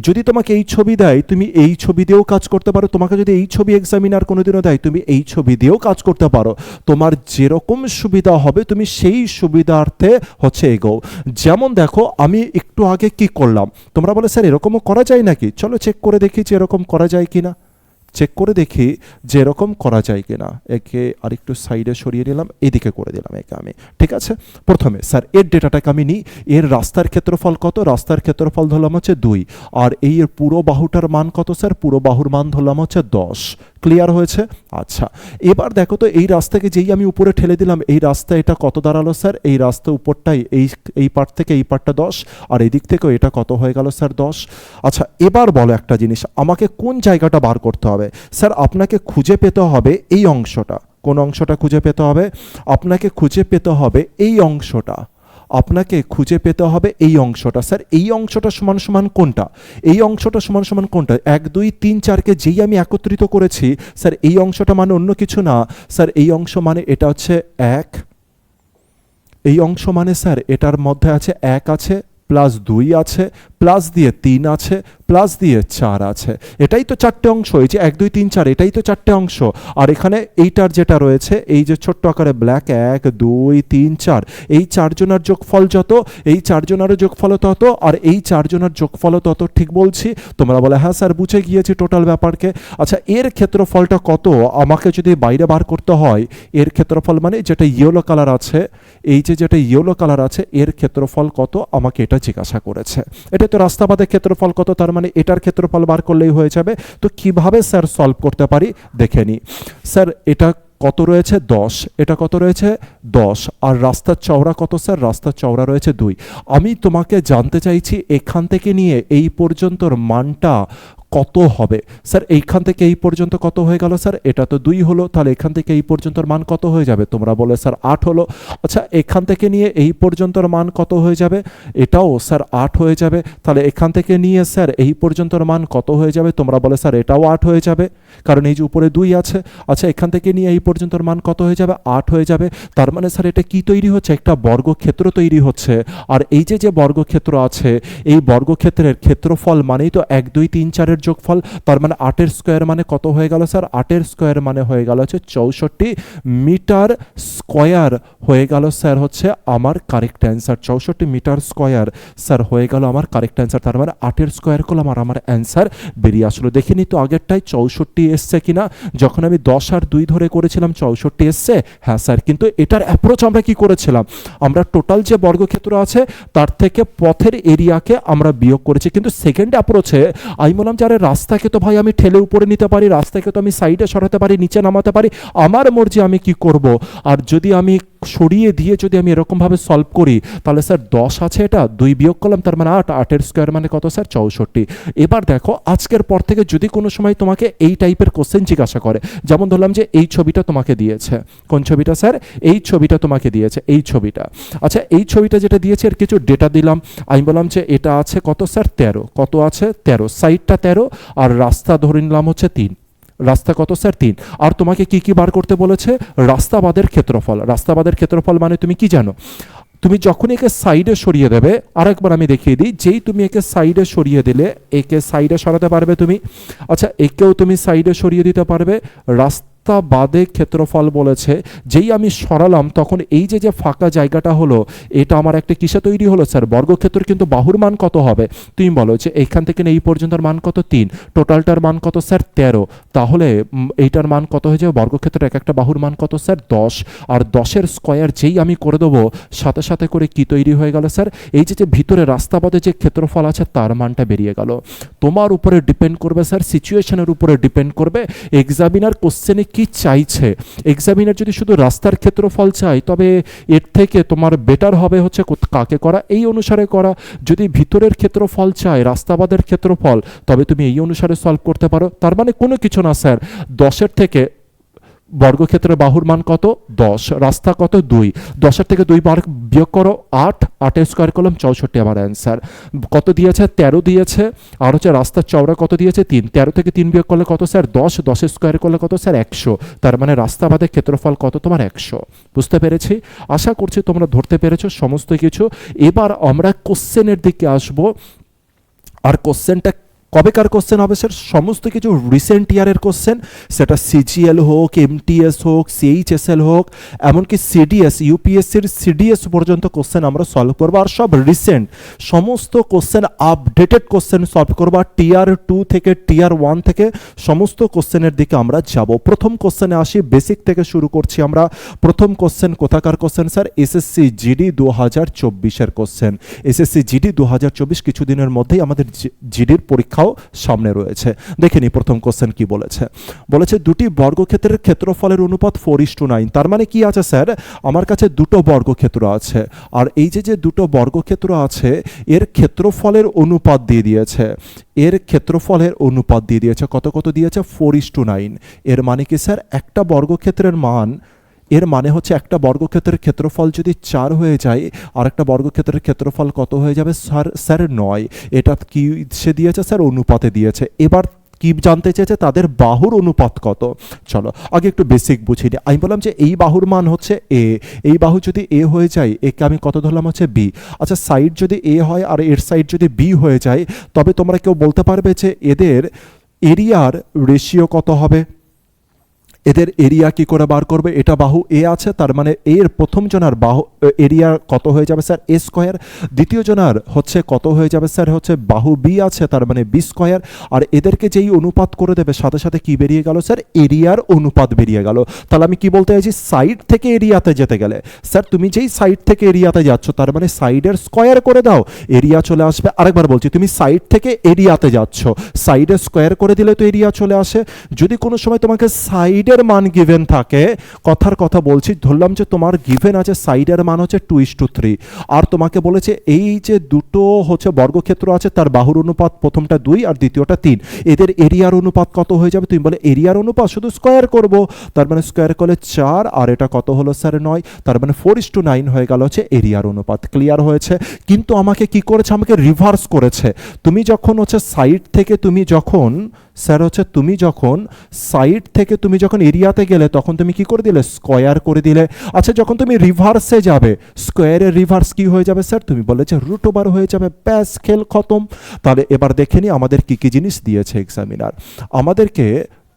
যদি তোমাকে এই ছবি দেয়, তুমি এই ছবি দিয়েও কাজ করতে পারো। তোমাকে যদি এই ছবি এক্সামিনার কোনোদিনও দেয়, তুমি এই ছবি দিয়েও কাজ করতে পারো। তোমার যেরকম সুবিধা হবে তুমি সেই সুবিধার্থে এগোও। যেমন দেখো, আমি একটু আগে কি করলাম, তোমরা বলে স্যার এরকমও করা যায় নাকি? চলো চেক করে দেখি যে এরকম করা যায় কিনা। চেক করে দেখি যে এরকম করা যায় কিনা। একে আরেকটু সাইডে সরিয়ে নিলাম, এদিকে করে দিলাম একে আমি। ঠিক আছে, প্রথমে স্যার এর ডেটাটাকে আমি নিই। এর রাস্তার ক্ষেত্রফল কত? রাস্তার ক্ষেত্রফল ধরলাম 2। আর এই এর পুরো বাহুটার মান কত স্যার? পুরো বাহুর মান ধরলাম 10। ক্লিয়ার হয়েছে? আচ্ছা, এবার দেখো তো এই রাস্তাকে যেই আমি উপরে ঠেলে দিলাম, এই রাস্তা এটা কত দাঁড়ালো স্যার? এই রাস্তা উপরটাই এই পার্ট থেকে এই পার্টটা 10, আর এই দিক থেকেও এটা কত হয়ে গেল স্যার? 10। আচ্ছা, এবার বলো একটা জিনিস, আমাকে কোন জায়গাটা বার করতে হবে? স্যার আপনাকে খুঁজে পেতে হবে এই অংশটা। কোন অংশটা খুঁজে পেতে হবে? আপনাকে খুঁজে পেতে হবে এই অংশটা। আপনাকে খুঁজে পেতে হবে এই অংশটা। স্যার এই অংশটা সমান সমান কোনটা? এই অংশটা সমান সমান কোনটা? 1 2 3 4কে যেই আমি একত্রিত করেছি, স্যার এই অংশটা মানে অন্য কিছু না স্যার, এই অংশ মানে এটা হচ্ছে 1। এই অংশ মানে স্যার এটার মধ্যে আছে 1 আছে, প্লাস 2 আছে, প্লাস দিয়ে 3 আছে, প্লাস দিয়ে 4 আছে। এটাই তো 4টে অংশ। এই যে 1 2 3 4, এটাই তো 4টে অংশ। আর এখানে এইটার যেটা রয়েছে, এই যে ছোট্ট আকারে ব্ল্যাক 1 2 3 4, এই 4 জনের যোগফল যত, এই 4 জনের যোগফল তত, আর এই 4 জনের যোগফল তত। ঠিক বলছি? তোমরা বলে হ্যাঁ স্যার বুঝে গিয়েছি টোটাল ব্যাপারকে। আচ্ছা, এর ক্ষেত্রফলটা কত আমাকে যদি বাইরে বার করতে হয়, এর ক্ষেত্রফল মানে যেটা ইয়েলো কালার আছে, এই যে যেটা ইয়েলো কালার আছে, এর ক্ষেত্রফল কত আমাকে এটা জিজ্ঞাসা করেছে। এটা তো রাস্তাবাদের ক্ষেত্রফল কত, তার মানে এটার ক্ষেত্রফল বার করলেই হয়ে যাবে। তো কিভাবে স্যার সলভ করতে পারি দেখে নিই। স্যার এটা কত রয়েছে? 10। এটা কত রয়েছে? 10। আর রাস্তার চওড়া কত স্যার? রাস্তার চওড়া রয়েছে 2। আমি তোমাকে জানতে চাইছি এখান থেকে নিয়ে এই পর্যন্তর মানটা কত হবে। স্যার এইখান থেকে এই পর্যন্ত কত হয়ে গেল স্যার? এটা তো 2 হলো, তাহলে এখান থেকে এই পর্যন্তর মান কত হয়ে যাবে? তোমরা বলে স্যার 8 হলো। আচ্ছা, এখান থেকে নিয়ে এই পর্যন্তর মান কত হয়ে যাবে? এটাও স্যার 8 হয়ে যাবে। তাহলে এখান থেকে নিয়ে স্যার এই পর্যন্তর মান কত হয়ে যাবে? তোমরা বলে স্যার এটাও 8 হয়ে যাবে, কারণ এই যে উপরে 2 আছে। আচ্ছা, এখান থেকে নিয়ে এই পর্যন্তর মান কত হয়ে যাবে? 8 হয়ে যাবে। তার মানে স্যার এটা কি তৈরি হচ্ছে? একটা বর্গক্ষেত্র তৈরি হচ্ছে। আর এই যে যে বর্গক্ষেত্র আছে, এই বর্গক্ষেত্রের ক্ষেত্রফল মানেই তো 1 2 3 4 এর যোগফল। তার মানে 8 স্কোয়ার মানে কত হয়ে গেল স্যার? 8 স্কোয়ার মানে হয়ে গেল 64 মিটার স্কোয়ার হয়ে গেল স্যার আমার correct answer. 64 meter square sir হয়ে গেল আমার কারেক্ট অ্যান্সার। তার মানে 8 স্কোয়ার করলাম আর আমার অ্যান্সার বেরিয়ে আসলো। দেখে নি তো আগেরটাই 64 এসছে কিনা? যখন আমি 10 আর 2 ধরে করেছিলাম 64 এসছে। হ্যাঁ স্যার, কিন্তু এটার অ্যাপ্রোচ আমরা কি করেছিলাম? আমরা টোটাল যে বর্গক্ষেত্র আছে তার থেকে পথের এরিয়াকে আমরা বিয়োগ করেছি। কিন্তু সেকেন্ড অ্যাপ্রোচে আমি বললাম যে আরে রাস্তাকে তো ভাই আমি ঠেলে উপরে নিতে পারি, রাস্তাকে তো আমি সাইডে সরাতে পারি, নিচে নামাতে পারি, আমার মর্জি আমি কি করব। আর যদি আমি সরিয়ে দিয়ে যদি আমি এরকমভাবে সলভ করি, তাহলে স্যার 10 আছে, এটা 2 বিয়োগ করলাম, তার মানে 8। 8 স্কোয়ার মানে কত স্যার? 64। এবার দেখো, আজকের পর থেকে যদি কোনো সময় তোমাকে এই টাইপের কোশ্চেন জিজ্ঞাসা করে, যেমন ধরলাম যে এই ছবিটা তোমাকে দিয়েছে। কোন ছবিটা স্যার? এই ছবিটা তোমাকে দিয়েছে, এই ছবিটা। আচ্ছা, এই ছবিটা যেটা দিয়েছে এর কিছু ডেটা দিলাম। আমি বললাম যে এটা আছে কত স্যার? 13। কত আছে? 13। সাইডটা 13 আর রাস্তা ধরে নিলাম 3। রাস্তা কত স্যার? 3। আর তোমাকে কি কি বার করতে বলেছে? রাস্তাবাদের ক্ষেত্রফল। রাস্তাবাদের ক্ষেত্রফল মানে তুমি কি জানো? তুমি যখন একে সাইডে সরিয়ে দেবে, আরেকবার আমি দেখিয়ে দিই, যেই তুমি একে সাইডে সরিয়ে দিলে, একে সাইডে সরাতে পারবে তুমি। আচ্ছা, একেও তুমি সাইডে সরিয়ে দিতে পারবে। রাস্তাবাদে ক্ষেত্রফল বলেছে, যেই আমি সরালাম তখন এই যে যে ফাঁকা জায়গাটা হলো, এটা আমার একটা কিসে তৈরি হলো স্যার? বর্গক্ষেত্র। কিন্তু বাহুর মান কত হবে? তুমি বলো যে এইখান থেকে এই পর্যন্তর মান কত? 3। টোটালটার মান কত স্যার? 13। তাহলে এইটার মান কত হয়ে যাবে? বর্গক্ষেত্রের এক একটা বাহুর মান কত স্যার? 10। আর 10 স্কোয়ার যেই আমি করে দেবো, সাথে সাথে করে কি তৈরি হয়ে গেল স্যার? এই যে যে ভিতরে রাস্তাপথে যে ক্ষেত্রফল আছে তার মানটা বেরিয়ে গেল। তোমার উপরে ডিপেন্ড করবে স্যার, সিচুয়েশনের উপরে ডিপেন্ড করবে, এক্সামিনার কোশ্চেনে কি চাইছে। এক্সামিনার যদি শুধু রাস্তার ক্ষেত্রফল চাই তবে এর থেকে তোমার বেটার হবে হচ্ছে কাকে করা, এই অনুসারে করা। যদি ভিতরের ক্ষেত্রফল চাই, রাস্তাবাদের ক্ষেত্রফল, তবে তুমি এই অনুসারে সলভ করতে পারো। তার মানে কোনো কিছু না স্যার, 10-এর থেকে বর্গক্ষেত্রের বাহুর মান কত 10, রাস্তা কত 2, 10-এর থেকে 2 বার বিয়োগ করো 8, 8 স্কোয়ার করলাম 64 আমার অ্যান্সার। কত দিয়েছে 13 দিয়েছে, আর হচ্ছে রাস্তার চওড়া কত দিয়েছে 3, 13 থেকে 3 বিয়োগ করলে কত স্যার 10, 10 স্কোয়ার করলে কত স্যার 100। তার মানে রাস্তাবাদের ক্ষেত্রফল কত তোমার 100। বুঝতে পেরেছি, আশা করছি তোমরা ধরতে পেরেছো সমস্ত কিছু। এবার আমরা কোশ্চেনের দিকে আসবো। আর কোশ্চেনটা কবেকার কোশ্চেন হবে স্যার, সমস্ত কিছু রিসেন্ট ইয়ারের কোশ্চেন, সেটা সিজিএল হোক, এমটিএস হোক, সিএইচএসএল হোক, এমনকি সিডিএস, ইউপিএসসির সিডিএস পর্যন্ত কোশ্চেন আমরা সলভ করবো। আর সব রিসেন্ট সমস্ত কোশ্চেন, আপডেটেড কোশ্চেন সলভ করবো। আর টিয়ার 2 থেকে টিয়ার 1 থেকে সমস্ত কোশ্চেনের দিকে আমরা যাব। প্রথম কোশ্চেনে আসি, বেসিক থেকে শুরু করছি আমরা। প্রথম কোশ্চেন কোথাকার কোশ্চেন স্যার, এসএসসি জিডি 2024-এর কোশ্চেন। এসএসসি জিডি 2024 কিছুদিনের মধ্যেই আমাদের জিডির পরীক্ষাও সামনে রয়েছে। দেখে নি প্রথম কোশ্চেন কি বলেছে। বলেছে দুটি বর্গক্ষেত্রের ক্ষেত্রফলের অনুপাত 4:9। তার মানে কি আছে স্যার, আমার কাছে দুটো বর্গক্ষেত্র আছে, আর এই যে দুটো বর্গক্ষেত্র আছে এর ক্ষেত্রফলের অনুপাত দিয়ে দিয়েছে। এর ক্ষেত্রফলের অনুপাত দিয়ে দিয়েছে কত কত দিয়েছে 4:9। এর মানে কি স্যার, একটা বর্গক্ষেত্রের মান, এর মানে হচ্ছে একটা বর্গক্ষেত্রের ক্ষেত্রফল যদি 4 হয়ে যায় আর একটা বর্গক্ষেত্রের ক্ষেত্রফল কত হয়ে যাবে স্যার 9। এটা কি সে দিয়েছে স্যার, অনুপাতে দিয়েছে। এবার কি জানতে চেয়েছে, তাদের বাহুর অনুপাত কত। চলো আগে একটু বেসিক বুঝিয়ে নিই। আমি বললাম যে এই বাহুর মান হচ্ছে এ, এই বাহু যদি এ হয়ে যায়, একে আমি কত ধরলাম হচ্ছে বি। আচ্ছা সাইড যদি এ হয় আর এর সাইড যদি বি হয়ে যায়, তবে তোমরা কেউ বলতে পারবে যে এদের এরিয়ার রেশিও কত হবে। এদের এরিয়া কি করে বার করবে, এটা বাহু এ আছে, তার মানে এর প্রথম জনার বাহু এরিয়া কত হয়ে যাবে স্যার এ স্কোয়ার। দ্বিতীয় জনার হচ্ছে কত হয়ে যাবে স্যার হচ্ছে বাহু বি আছে, তার মানে বি স্কোয়ার। আর এদেরকে যেই অনুপাত করে দেবে সাথে সাথে কি বেরিয়ে গেল স্যার, এরিয়ার অনুপাত বেরিয়ে গেল। তাহলে আমি কি বলতে চাইছি, সাইড থেকে এরিয়াতে যেতে গেলে স্যার তুমি যেই সাইড থেকে এরিয়াতে যাচ্ছ তার মানে সাইডের স্কোয়ার করে দাও, এরিয়া চলে আসবে। আরেকবার বলছি, তুমি সাইড থেকে এরিয়াতে যাচ্ছ, সাইডের স্কোয়ার করে দিলে তো এরিয়া চলে আসে। যদি কোনো সময় তোমাকে সাইডের মান গিভেন থাকে, কথার কথা বলছি, ধরলাম যে তোমার গিভেন আছে সাইডের মান হচ্ছে 2:3, আর তোমাকে বলেছে এই যে দুটো হচ্ছে বর্গক্ষেত্র আছে তার বাহুর অনুপাত প্রথমটা 2 আর দ্বিতীয়টা 3, এদের এরিয়ার অনুপাত কত হয়ে যাবে। তুমি বলে এরিয়ার অনুপাত শুধু স্কোয়ার করব, তার মানে স্কোয়ার করলে 4 আর এটা কত হলো স্যার 9, তার মানে 4:9 হয়ে গেল হচ্ছে এরিয়ার অনুপাত। ক্লিয়ার হয়েছে। কিন্তু আমাকে কি করেছে, আমাকে রিভার্স করেছে। তুমি যখন হচ্ছে সাইড থেকে তুমি যখন স্যার হচ্ছে তুমি যখন সাইড থেকে তুমি যখন এরিয়াতে গেলে তখন তুমি কি করে দিলে, স্কোয়ার করে দিলে। আচ্ছা যখন তুমি রিভার্সে যাবে, স্কোয়ারের রিভার্স কি হয়ে যাবে স্যার, তুমি বলেছে রুট ওভার হয়ে যাবে, ব্যাস খেল খতম। তাহলে এবার দেখে নি আমাদের কি কি জিনিস দিয়েছে এক্সামিনার। আমাদেরকে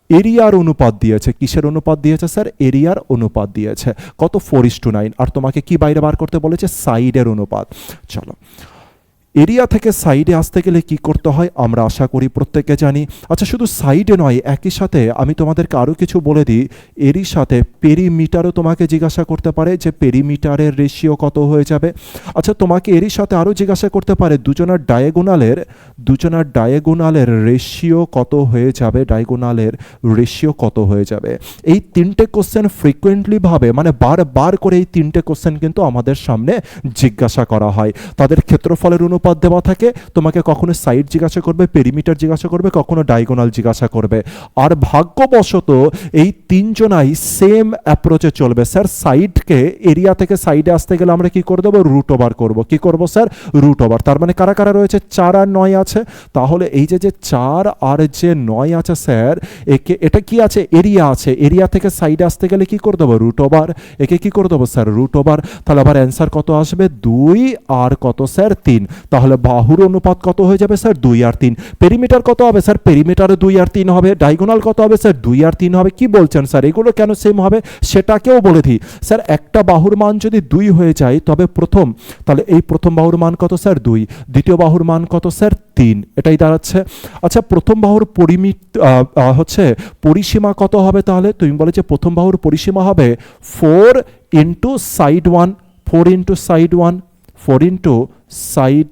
এরিয়ার অনুপাত দিয়েছে, কিসের অনুপাত দিয়েছে স্যার, এরিয়ার অনুপাত দিয়েছে কত 4:9। আর তোমাকে কি বাইরে বার করতে বলেছে, সাইডের অনুপাত। চলো এরিয়া থেকে সাইডে আসতে গেলে কি করতে হয় আমরা আশা করি প্রত্যেকে জানি। আচ্ছা শুধু সাইডে নয়, একই সাথে আমি তোমাদেরকে আরও কিছু বলে দিই, এরই সাথে পেরিমিটারও তোমাকে জিজ্ঞাসা করতে পারে যে পেরিমিটারের রেশিও কত হয়ে যাবে। আচ্ছা তোমাকে এরই সাথে আরও জিজ্ঞাসা করতে পারে দুজনার ডায়াগোনালের রেশিও কত হয়ে যাবে, ডায়াগোনালের রেশিও কত হয়ে যাবে। এই তিনটে কোশ্চেন ফ্রিকুয়েন্টলি ভাবে, মানে বারবার করে এই তিনটে কোশ্চেন কিন্তু আমাদের সামনে জিজ্ঞাসা করা হয়। তাদের ক্ষেত্রফলের অনুপাত দেওয়া থাকে, তোমাকে কখনো সাইড জিজ্ঞাসা করবে, পেরিমিটার জিজ্ঞাসা করবে, কখনো ডায়াগোনাল জিজ্ঞাসা করবে। আর ভাগ্যবশত এই তিনজনাই সেম অ্যাপ্রোচে চলবে। স্যার সাইডকে এরিয়া থেকে সাইডে আসতে গেলে আমরা কি করে দেবো, রুট ওভার করবো। কি করবো স্যার, রুট ওভার। তার মানে কারা কারা রয়েছে, 4 আর 9 আছে। তাহলে এই যে 4 আর যে 9 আছে স্যার, এটা কি আছে, এরিয়া আছে। এরিয়া থেকে সাইডে আসতে গেলে কি করে দেবো, রুট ওভার। একে কি করে দেবো স্যার, রুট ওভার। তাহলে আবার অ্যান্সার কত আসবে, 2 আর কত স্যার 3। তাহলে বাহুর অনুপাত কত হয়ে যাবে স্যার, 2 আর 3। পেরিমিটার কত হবে স্যার, পেরিমিটারে 2 আর 3 হবে। ডায়াগোনাল কত হবে স্যার, 2 আর 3 হবে। কি বলছেন স্যার, এগুলো কেন সেম হবে সেটাকেও বলে দিই। স্যার একটা বাহুর মান যদি 2 হয়ে যায় তবে তাহলে এই প্রথম বাহুর মান কত স্যার 2, দ্বিতীয় বাহুর মান কত স্যার 3, এটাই দাঁড়াচ্ছে। আচ্ছা প্রথম বাহুর পরিসীমা কত হবে, তাহলে তুমি বলে যে প্রথম বাহুর পরিসীমা হবে 4 into side 1, 4 into side 1, 4 into side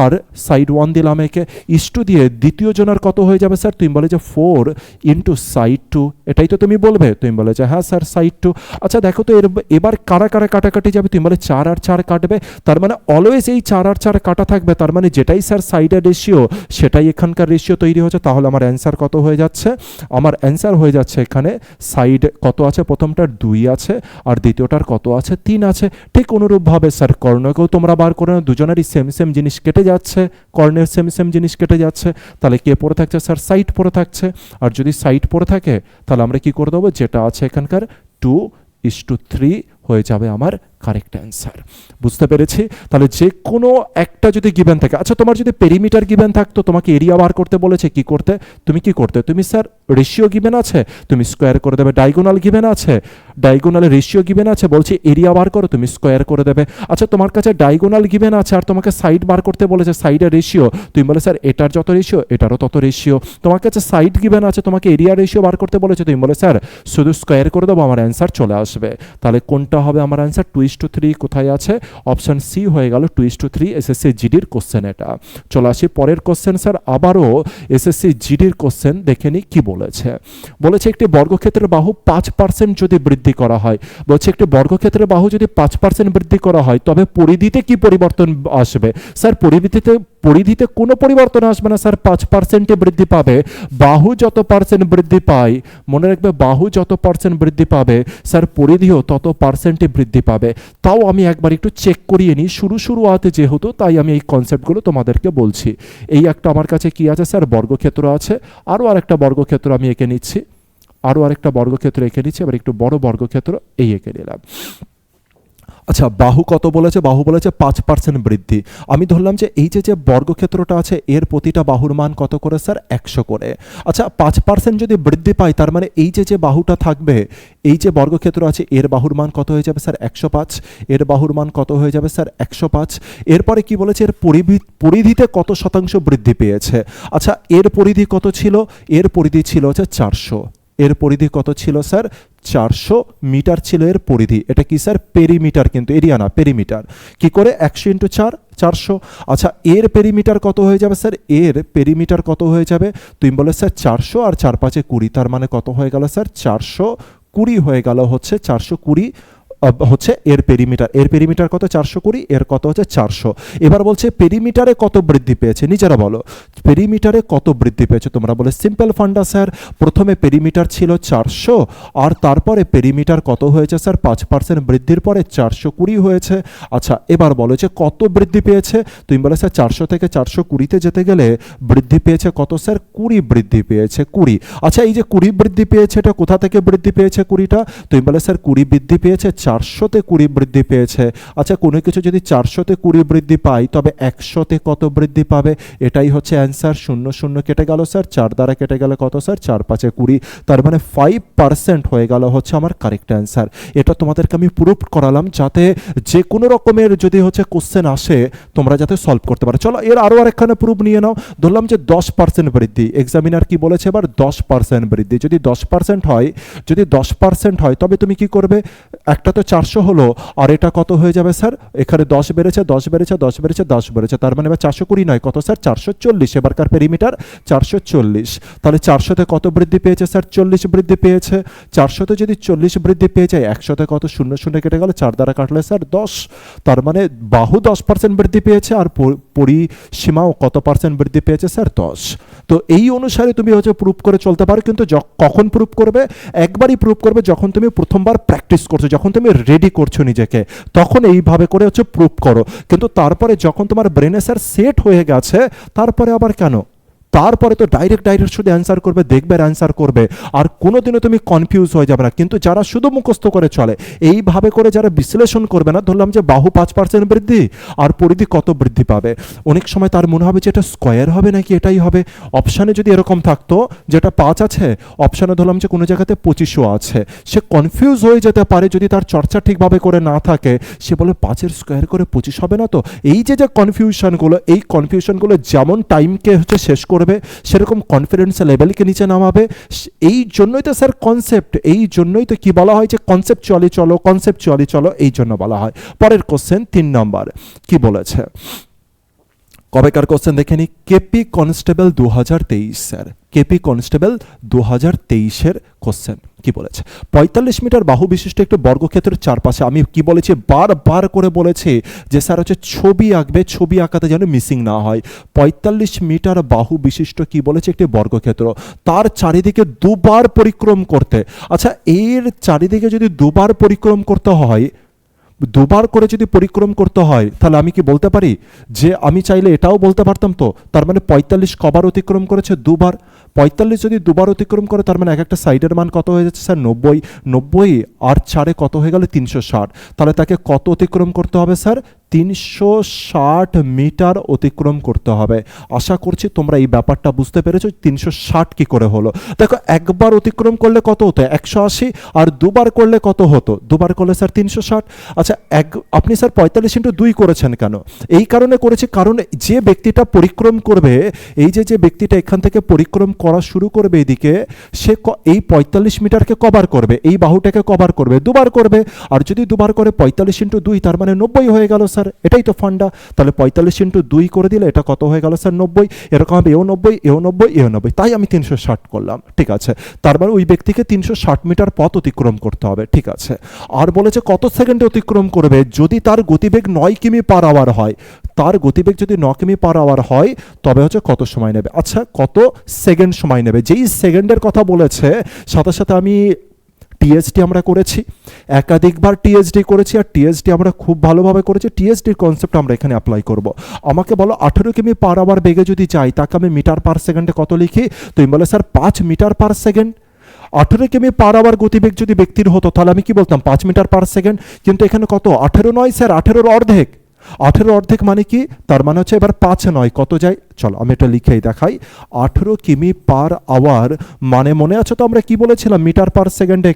আর সাইড 1 দিলাম একে, ইস্টু দিয়ে দ্বিতীয় জনের কত হয়ে যাবে স্যার? তুমি বলে যে 4 ইন্টু সাইড 2, এটাই তো তুমি বলবে। তুমি বলে যে হ্যাঁ স্যার সাইড 2। আচ্ছা দেখো তো এবার কারা কারা কাটাকাটি যাবে? তুমি বলে 4 আর 4 কাটবে, তার মানে অলওয়েজ এই 4 আর 4 কাটা থাকবে, তার মানে যেটাই স্যার সাইডের রেশিও সেটাই এখানকার রেশিও তৈরি হচ্ছে। তাহলে আমার অ্যান্সার কত হয়ে যাচ্ছে? আমার অ্যান্সার হয়ে যাচ্ছে এখানে সাইড কত আছে? প্রথমটার 2 আছে আর দ্বিতীয়টার কত আছে? 3 আছে। ঠিক অনুরূপভাবে স্যার কর্ণকেও তোমরা বার করে নাও, দুজনেরই সেম সেম জিনিস কেটে যাচ্ছে, কর্ণের সেম সেম জিনিস কেটে যাচ্ছে, তাহলে কে পড়ে থাকছে স্যার? সাইড পড়ে থাকছে। আর যদি সাইড পড়ে থাকে তাহলে আমরা কি করে দেবো? যেটা আছে এখানকার 2:3 হয়ে যাবে আমার কারেক্ট অ্যান্সার। বুঝতে পেরেছি? তাহলে যে কোনো একটা যদি গিভেন থাকে, আচ্ছা তোমার যদি পেরিমিটার গিভেন থাকতো, তোমাকে এরিয়া বার করতে বলেছে, কি করতে? তুমি কি করতে? তুমি স্যার রেশিও গিভেন আছে, তুমি স্কোয়ার করে দেবে। ডায়াগোনাল গিভেন আছে, ডায়াগোনালে রেশিও গিভেন আছে, বলছি এরিয়া বার করো, তুমি স্কোয়ার করে দেবে। আচ্ছা তোমার কাছে ডায়াগোনাল গিভেন আছে আর তোমাকে সাইড বার করতে বলেছে, সাইডের রেশিও, তুমি বলে স্যার এটার যত রেশিও এটারও তত রেশিও। তোমার কাছে সাইড গিভেন আছে, তোমাকে এরিয়া রেশিও বার করতে বলেছে, তুমি বলে স্যার শুধু স্কোয়ার করে দেবো, আমার অ্যান্সার চলে আসবে। তাহলে কোনটা হবে আমার অ্যান্সার? 2:3 কোথায় আছে? অপশন সি হয়ে গেল 2:3। এসএসসি জিডির কোশ্চেন এটা। চলে আসি পরের কোশ্চেন স্যার, আবারও এসএসসি জিডির কোশ্চেন দেখে নি কি বলেছে। বলেছে একটি বর্গক্ষেত্রের বাহু 5% যদি বৃদ্ধি করা হয়, বলছে একটি বর্গক্ষেত্রের বাহু যদি 5% বৃদ্ধি করা হয় তবে পরিধিতে কি পরিবর্তন আসবে? স্যার পরিধিতে কোনো পরিবর্তন আসবে না স্যার, 5% বৃদ্ধি পাবে। বাহু যত পার্সেন্ট বৃদ্ধি পায়, মনে রাখবে বাহু যত পার্সেন্ট বৃদ্ধি পাবে স্যার পরিধিও তত পার্সেন্টে বৃদ্ধি পাবে। তাও আমি একবার একটু চেক করিয়ে নিই, শুরুতে যেহেতু, তাই আমি এই কনসেপ্টগুলো তোমাদেরকে বলছি। এই একটা আমার কাছে কি আছে স্যার? বর্গক্ষেত্র আছে। আরও আরেকটা বর্গক্ষেত্র আমি এঁকে নিচ্ছি, এবার একটু বড় বর্গক্ষেত্র এই এঁকে নিলাম। আচ্ছা বাহু কত বলেছে? বাহু বলেছে 5% বৃদ্ধি। আমি ধরলাম যে এই যে বর্গক্ষেত্রটা আছে এর প্রতিটা বাহুর মান কত করে স্যার? 100 করে। আচ্ছা 5% যদি বৃদ্ধি পায় তার মানে এই যে বাহুটা থাকবে, এই যে বর্গক্ষেত্র আছে এর বাহুর মান কত হয়ে যাবে স্যার? 105। এর বাহুর মান কত হয়ে যাবে স্যার? 105। এরপরে কি বলেছে? এর পরিধিতে কত শতাংশ বৃদ্ধি পেয়েছে? আচ্ছা এর পরিধি কত ছিল? এর পরিধি ছিল হচ্ছে 400। এর পরিধি কত ছিল স্যার? 400 মিটার ছিল এর পরিধি। এটা কি স্যার? পেরিমিটার, কিন্তু এরিয়া না, পেরিমিটার। কি করে? 100 × 4 400। আচ্ছা এর পেরিমিটার কত হয়ে যাবে স্যার? এর পেরিমিটার কত হয়ে যাবে? তুমি বলে স্যার 400 আর 4 5 20, তার মানে কত হয়ে গেল স্যার? 420 হয়ে গেল হচ্ছে 420 হচ্ছে এর পেরিমিটার কত? 420, এর কত হচ্ছে 400। এবার বলছে পেরিমিটারে কত বৃদ্ধি পেয়েছে, নিজেরা বলো পেরিমিটারে কত বৃদ্ধি পেয়েছে। তোমরা বলে সিম্পল ফান্ডা স্যার, প্রথমে পেরিমিটার ছিল 400 আর তারপরে পেরিমিটার কত হয়েছে স্যার? 5% বৃদ্ধির পরে 420 হয়েছে। আচ্ছা এবার বলো যে কত বৃদ্ধি পেয়েছে? তুমি বলে স্যার 400 থেকে 420-তে যেতে গেলে বৃদ্ধি পেয়েছে কত স্যার? 20 বৃদ্ধি পেয়েছে, 20। আচ্ছা এই যে 20 বৃদ্ধি পেয়েছে এটা কোথা থেকে বৃদ্ধি পেয়েছে 20টা? তুমি বলে স্যার 20 বৃদ্ধি পেয়েছে 400-তে 20 বৃদ্ধি পেয়েছে। আচ্ছা কোনো কিছু যদি 400-তে 20 বৃদ্ধি পায় তবে 100-তে কত বৃদ্ধি পাবে? এটাই হচ্ছে অ্যান্সার। 0 0 কেটে গেল স্যার, 4 দ্বারা কেটে গেলে কত স্যার? 4 5 20, তার মানে 5% হয়ে গেল হচ্ছে আমার কারেক্ট অ্যান্সার। এটা তোমাদেরকে আমি প্রুফ করালাম যাতে যে কোনো রকমের যদি হচ্ছে কোশ্চেন আসে তোমরা যাতে সলভ করতে পারো। চলো এর আরও আরেকখানে প্রুফ নিয়ে নাও। ধরলাম যে 10% বৃদ্ধি, এক্সামিনার কি বলেছে এবার? 10% বৃদ্ধি। যদি 10% হয় তবে তুমি কি করবে? একটা তো 400 হলো আর এটা কত হয়ে যাবে স্যার? এখানে 10 বেড়েছে, তার মানে এবার 420 নয়, কত স্যার? 440। এবারকার পেরিমিটার 440। তাহলে 400-তে কত বৃদ্ধি পেয়েছে স্যার? 40 বৃদ্ধি পেয়েছে। 400-তে যদি 40 বৃদ্ধি পেয়ে যায় 100-তে কত? 0 0 কেটে গেল, 4 দ্বারা কাটলে স্যার 10, তার মানে বাহু 10% বৃদ্ধি পেয়েছে আর পরিসীমাও কত পার্সেন্ট বৃদ্ধি পেয়েছে স্যার? 10। তো এই অনুসারে তুমি হচ্ছে প্রুফ করে চলতে পারো, কিন্তু কখন প্রুফ করবে? একবারই প্রুফ করবে যখন তুমি প্রথমবার প্র্যাকটিস করছো, যখন তুমি রেডি করছো নিজেকে, তখন এইভাবে করে হচ্ছে প্রুফ করো। কিন্তু তারপরে যখন তোমার ব্রেনে স্যার সেট হয়ে গেছে তারপরে আবার কেন? তারপরে তো ডাইরেক্ট শুধু অ্যান্সার করবে, দেখবে অ্যান্সার করবে, আর কোনোদিনও তুমি কনফিউজ হয়ে যাবে না। কিন্তু যারা শুধু মুখস্থ করে চলে, এইভাবে করে যারা বিশ্লেষণ করবে না, ধরলাম যে বাহু 5% বৃদ্ধি আর পরিধি কত বৃদ্ধি পাবে, অনেক সময় তার মনে হবে যে এটা স্কোয়ার হবে নাকি এটাই হবে। অপশানে যদি এরকম থাকতো যেটা 5 আছে, অপশানে ধরলাম যে কোনো জায়গাতে 25ও আছে, সে কনফিউজ হয়ে যেতে পারে যদি তার চর্চা ঠিকভাবে করে না থাকে। সে বলে 5-এর স্কোয়ার করে 25 হবে না তো? এই যে কনফিউশনগুলো, এই কনফিউশনগুলো যেমন টাইমকে হচ্ছে শেষ করে সেরকম কনফিডেন্স লেভেলকে নিচে নামাবে। এই জন্যই তো স্যার কনসেপ্ট, এই জন্যই তো কি বলা হয় যে কনসেপ্চুয়ালি চলো, এই জন্য বলা হয়। পরের কোশ্চেন 3 নম্বর কি বলেছে? কবেকার কোশ্চেন দেখে নি, KP constable 2023 sir, KP constable 2023-এর কোশ্চেন কি বলেছে? 45 মিটার বাহু বিশিষ্ট একটি বর্গক্ষেত্রের চারপাশে, আমি কি বলেছি, বারবার করে বলেছি যে স্যার হচ্ছে ছবি আঁকবে, ছবি আঁকাতে যেন মিসিং না হয়। 45 মিটার বাহু বিশিষ্ট কি বলেছে, একটি বর্গক্ষেত্র, তার চারিদিকে দুবার পরিক্রম করতে। আচ্ছা, এর চারিদিকে যদি দুবার পরিক্রম করতে হয়, দুবার করে যদি পরিক্রম করতে হয়, তাহলে আমি কি বলতে পারি যে আমি চাইলে এটাও বলতে পারতাম তো, তার মানে 45 কবার অতিক্রম করেছে? দুবার। 45 যদি দুবার অতিক্রম করে, তার মানে এক একটা সাইডের মান কত হয়ে যাচ্ছে স্যার? 90। 90 আর 4-এ কত হয়ে গেল? 360। তাহলে তাকে কত অতিক্রম করতে হবে স্যার? 360 মিটার অতিক্রম করতে হবে। আশা করছি তোমরা এই ব্যাপারটা বুঝতে পেরেছো। 360 কি করে হলো? দেখো, একবার অতিক্রম করলে কত হতো? 180। আর দুবার করলে কত হতো? দুবার করলে স্যার 360। আচ্ছা, আপনি স্যার 45x2 করেছেন কেন? এই কারণে করেছি, কারণ যে ব্যক্তিটা পরিক্রম করবে, এই যে ব্যক্তিটা এখান থেকে পরিক্রম করা শুরু করবে এদিকে, সে এই 45 মিটারকে কভার করবে, এই বাহুটাকে কভার করবে, দুবার করবে। আর যদি দুবার করে 45x2, তার মানে 90 হয়ে গেল স্যার। এটাই তো ফান্ডা। তাহলে 45x2 করে দিলে এটা কত হয়ে গেল স্যার? 90। এরকম হবে এও 90, এও 90, এও 90, তাই আমি 360 করলাম। ঠিক আছে, তার মানে ওই ব্যক্তিকে 360 মিটার পথ অতিক্রম করতে হবে। ঠিক আছে, আর বলেছে কত সেকেন্ডে অতিক্রম করবে? যদি তার গতিবেগ 9 কিমি পার আওয়ার হয়, তার গতিবেগ যদি 9 কিমি পার আওয়ার হয়, তবে হচ্ছে কত সময় নেবে? আচ্ছা, কত সেকেন্ড সময় নেবে? যেই সেকেন্ডের কথা বলেছে, সাথে সাথে আমি টিএসডি আমরা করেছি, একাধিকবার টিএসডি করেছি, আর টিএসডি আমরা খুব ভালোভাবে করেছি। টিএসডির কনসেপ্ট আমরা এখানে অ্যাপ্লাই করব। আমাকে বলো 18 কিমি পার আওয়ার বেগে যদি যাই, তাকে আমি মিটার পার সেকেন্ডে কত লিখি? তুমি বলে স্যার 5 মিটার পার সেকেন্ড। 18 কিমি পার আওয়ার গতিবেগ যদি ব্যক্তির হতো, তাহলে আমি কি বলতাম? 5 মিটার পার সেকেন্ড। কিন্তু এখানে কত? 18 নয় স্যার, 18-এর অর্ধেক। 18 অর্ধেক মানে কি? তার মানে হচ্ছে এবার 5 নয়, কত যায়? চলো আমি এটা লিখেই দেখাই। 18 কিমি পার আওয়ার মানে, মনে আছে তো আমরা কি বলেছিলাম মিটার পার সেকেন্ডে?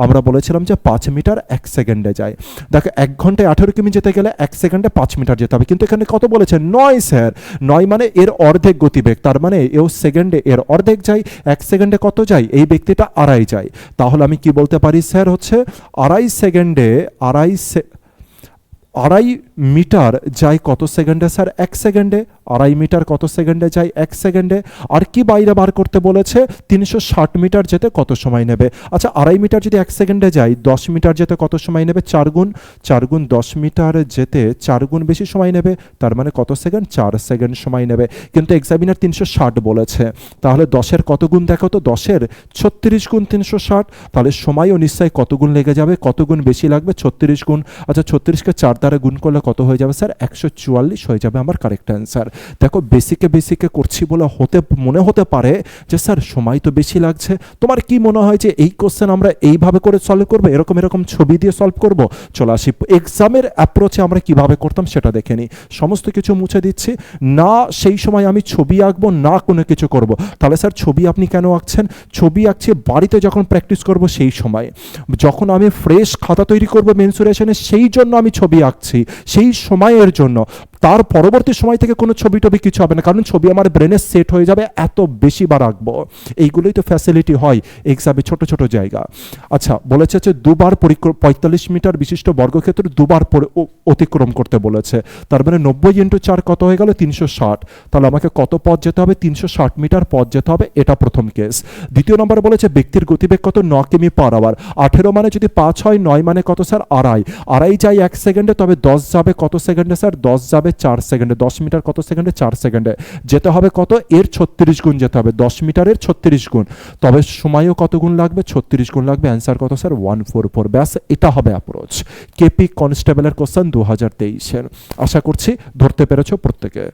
আমরা বলেছিলাম যে 5 মিটার 1 সেকেন্ডে যায়। দেখো, 1 ঘন্টায় 18 কিমি যেতে গেলে 1 সেকেন্ডে 5 মিটার যেতে হবে। কিন্তু এখানে কত বলেছে? 9 স্যার। 9 মানে এর অর্ধেক গতিবেগ, তার মানে এও সেকেন্ডে এর অর্ধেক যায়। 1 সেকেন্ডে কত যায়? এই ব্যক্তিটা আড়াই যায়। তাহলে আমি কি বলতে পারি স্যার? হচ্ছে আড়াই সেকেন্ডে, আড়াই মিটার যায় কত সেকেন্ডে স্যার? 1 সেকেন্ডে। আড়াই মিটার কত সেকেন্ডে যায়? 1 সেকেন্ডে। আর কি বাইরে বার করতে বলেছে? 360 মিটার যেতে কত সময় নেবে? আচ্ছা, আড়াই মিটার যদি 1 সেকেন্ডে যায়, 10 মিটার যেতে কত সময় নেবে? 4 গুণ 10 মিটার যেতে 4 গুণ বেশি সময় নেবে। তার মানে কত সেকেন্ড? 4 সেকেন্ড সময় নেবে। কিন্তু এক্সামিনার 360 বলেছে, তাহলে 10-এর কত গুণ দেখো তো? 10-এর 36 গুণ 360। তাহলে সময়ও নিশ্চয়ই কত গুণ লেগে যাবে? কত গুণ বেশি লাগবে? 36 গুণ। আচ্ছা, 36কে 4 দ্বারা গুণ করলে কত হয়ে যাবে স্যার? 144 হয়ে যাবে আমার কারেক্ট অ্যান্সার। দেখো, বেসিকে করছি বলে মনে হতে পারে যে স্যার সময় তো বেশি লাগছে। তোমার কি মনে হয় যে এই কোশ্চেন আমরা এইভাবে করে সলভ করবো, এরকম ছবি দিয়ে সলভ করব? চলে আসি এক্সামের অ্যাপ্রোচে আমরা কিভাবে করতাম সেটা দেখে নিই। সমস্ত কিছু মুছে দিচ্ছি না, সেই সময় আমি ছবি আঁকবো না কোনো কিছু করব। তাহলে স্যার ছবি আপনি কেন আঁকছেন? ছবি আঁকছি বাড়িতে যখন প্র্যাকটিস করব সেই সময়, যখন আমি ফ্রেশ খাতা তৈরি করব মেন্সুরেশনে, সেই জন্য আমি ছবি আঁকছি, সেই সময়ের জন্য। তার পরবর্তী সময় থেকে কোনো ছবি টবি কিছু হবে না, কারণ ছবি আমার ব্রেনে সেট হয়ে যাবে, এত বেশি বার আঁকবো। এইগুলোই তো ফ্যাসিলিটি হয় এক্সামে, ছোট ছোট জায়গা। আচ্ছা, বলেছে যে দুবার 45 মিটার বিশিষ্ট বর্গক্ষেত্র দুবার অতিক্রম করতে বলেছে। তার মানে 90x4 কত হয়ে গেল? 360। তাহলে আমাকে কত পথ যেতে হবে? 360 মিটার পথ যেতে হবে। এটা প্রথম কেস। দ্বিতীয় নম্বর বলেছে ব্যক্তির গতিবেগ কত? 9 কিমি পার আওয়ার। 18 মানে যদি 5 হয়, 9 মানে কত স্যার? আড়াই। আড়াই যাই 1 সেকেন্ডে, তবে 10 যাবে কত সেকেন্ডে স্যার? 10 যাবে 4 সেকেন্ডে। 10 মিটার কত সেকেন্ডে? 4 সেকেন্ডে। যেতে হবে কত? এর 36 গুণ যেতে হবে। 10 মিটারের 36 গুণ। তবে সময়ও কত গুণ লাগবে? 36 গুণ লাগবে। অ্যান্সার কত স্যার? 144। ব্যাস, এটা হবে অ্যাপ্রোচ। কেপি কনস্টেবলের কোশ্চেন 2023-এর। আশা করছি ধরতে পেরেছো প্রত্যেকে।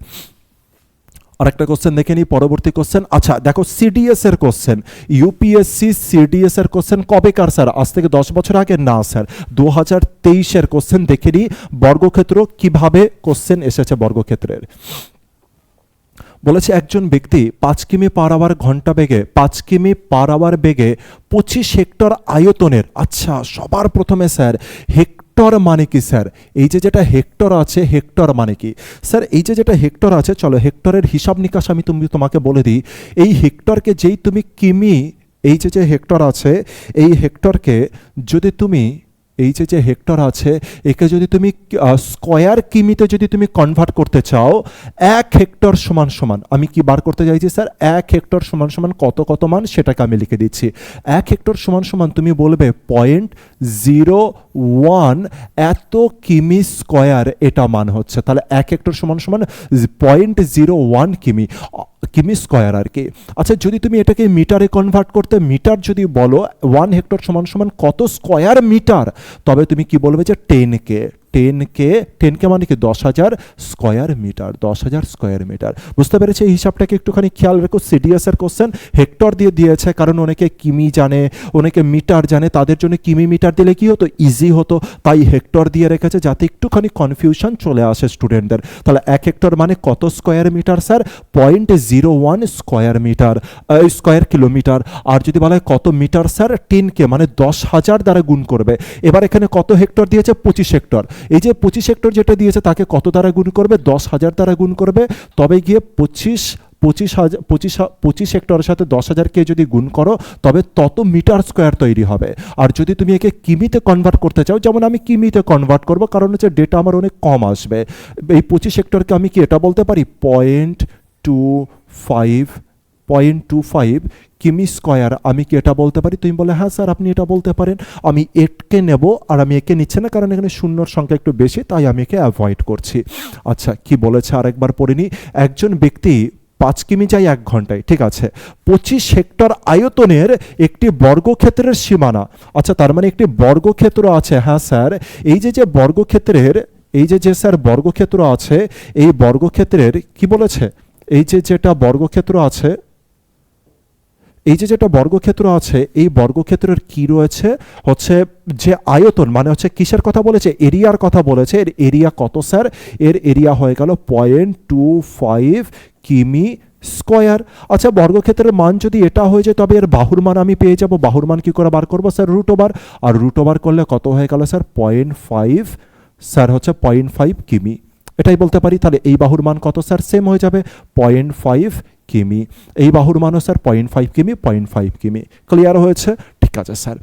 আরেকটা কোশ্চেন দেখে নিই, পরবর্তী কোশ্চেন। আচ্ছা দেখো, সিডিএস এর কোশ্চেন, ইউপিএসসি সিডিএস এর কোশ্চেন কবেকার স্যার? আজ থেকে 10 বছর আগে? না স্যার, 2023-এর কোশ্চেন। দেখে নিই বর্গক্ষেত্র কিভাবে কোশ্চেন এসেছে বর্গক্ষেত্রের। বলেছে একজন ব্যক্তি 5 কিমি পার আওয়ার ঘন্টা বেগে 5 কিমি পার আওয়ার বেগে 25 হেক্টর আয়তনের। আচ্ছা, সবার প্রথমে স্যার হেক্টর মানে কি স্যার? এই যে যেটা হেক্টর আছে, হেক্টর মানে কি স্যার? এই যে যেটা হেক্টর আছে, চলো হেক্টরের হিসাব নিকাশ আমি তোমাকে বলে দিই। এই হেক্টরকে যেই তুমি কিমি, এই যে হেক্টর আছে, এই হেক্টরকে যদি তুমি এই যে হেক্টর আছে একে যদি তুমি স্কয়ার কিমিতে যদি তুমি কনভার্ট করতে চাও, 1 হেক্টর সমান সমান, আমি কি বার করতে চাইছি স্যার, 1 হেক্টর সমান সমান কত কত মান সেটাকে আমি লিখে দিচ্ছি। 1 হেক্টর সমান সমান তুমি বলবে 0.01 এত কিমি স্কয়ার, এটা মান হচ্ছে। তাহলে 1 হেক্টর সমান সমান 0.01 কিমি স্কয়ার আর কি। আচ্ছা, যদি তুমি এটাকে মিটারে কনভার্ট করতে, মিটার যদি বলো 1 হেক্টর সমান সমান কত স্কয়ার মিটার, তবে তুমি কি বলবে যে 10K। 10K মানে কি 10,000 স্কয়ার মিটার, 10,000 স্কয়ার মিটার। বুঝতে পেরেছি? এই হিসাবটাকে একটুখানি খেয়াল রেখো। সিডিএস এর কোশ্চেন হেক্টর দিয়ে দিয়েছে, কারণ অনেকে কিমি জানে, অনেকে মিটার জানে, তাদের জন্য কিমি মিটার দিলে কি হতো, ইজি হতো, তাই হেক্টর দিয়ে রেখেছে যাতে একটুখানি কনফিউশন চলে আসে স্টুডেন্টদের। তাহলে 1 হেক্টর মানে কত square metre sir, 0.01 square metre, square kilometre. আর যদি বলা হয় কত মিটার স্যার, 10K মানে 10,000 দ্বারা গুণ করবে। এবার এখানে কত হেক্টর দিয়েছে, 25 হেক্টর। এই যে 25 হেক্টর যেটা দিয়েছে তাকে কত দ্বারা গুণ করবে, 10,000 দ্বারা গুণ করবে, তবে গিয়ে 25 হেক্টরের সাথে 10,000কে যদি গুণ করো তবে তত মিটার স্কোয়ার তৈরি হবে। আর যদি তুমি একে কিমিতে কনভার্ট করতে চাও, যেমন আমি কিমিতে কনভার্ট করব, কারণ হচ্ছে ডেটা আমার অনেক কম আসবে। এই 25 হেক্টরকে আমি কি এটা বলতে পারি 0.25 কিমি স্কয়ার, আমি কি এটা বলতে পারি? তুমি বলে হ্যাঁ স্যার আপনি এটা বলতে পারেন। আমি একে নেব, আর আমি একে নিচ্ছে না কারণ এখানে শূন্যর সংখ্যা একটু বেশি, তাই আমি একে অ্যাভয়েড করছি। আচ্ছা, কি বলেছে আরেকবার পড়ে নি। একজন ব্যক্তি 5 কিমি যায় 1 ঘন্টায়, ঠিক আছে। 25 হেক্টর আয়তনের একটি বর্গক্ষেত্রের সীমানা। আচ্ছা, তার মানে একটি বর্গক্ষেত্র আছে। হ্যাঁ স্যার, এই যে বর্গক্ষেত্রের, এই যে স্যার বর্গক্ষেত্র আছে, এই বর্গক্ষেত্রের কি বলেছে, এই যে যেটা বর্গক্ষেত্র আছে, এই যে যেটা বর্গক্ষেত্র আছে, এই বর্গক্ষেত্রের কি রয়েছে হচ্ছে যে আয়তন, মানে হচ্ছে কিসের কথা বলেছে, এরিয়ার কথা বলেছে। এর এরিয়া কত স্যার, এর এরিয়া হয়ে গেল 0.25 কিমি স্কয়ার। আচ্ছা, বর্গক্ষেত্রের মান যদি এটা হয়ে যায় তবে এর বাহুর মান আমি পেয়ে যাব। বাহুর মান কি করে বার করবো স্যার, রুট ওভার। আর রুট ওভার করলে কত হয়ে গেল স্যার, 0.5 স্যার হচ্ছে 0.5 কিমি, এটাই বলতে পারি। তাহলে এই বাহুর মান কত স্যার, সেম হয়ে যাবে 0.5 কিমি। এই বাহুর মানও স্যার 0.5 কিমি, 0.5 কিমি। ক্লিয়ার হয়েছে? ঠিক আছে স্যার।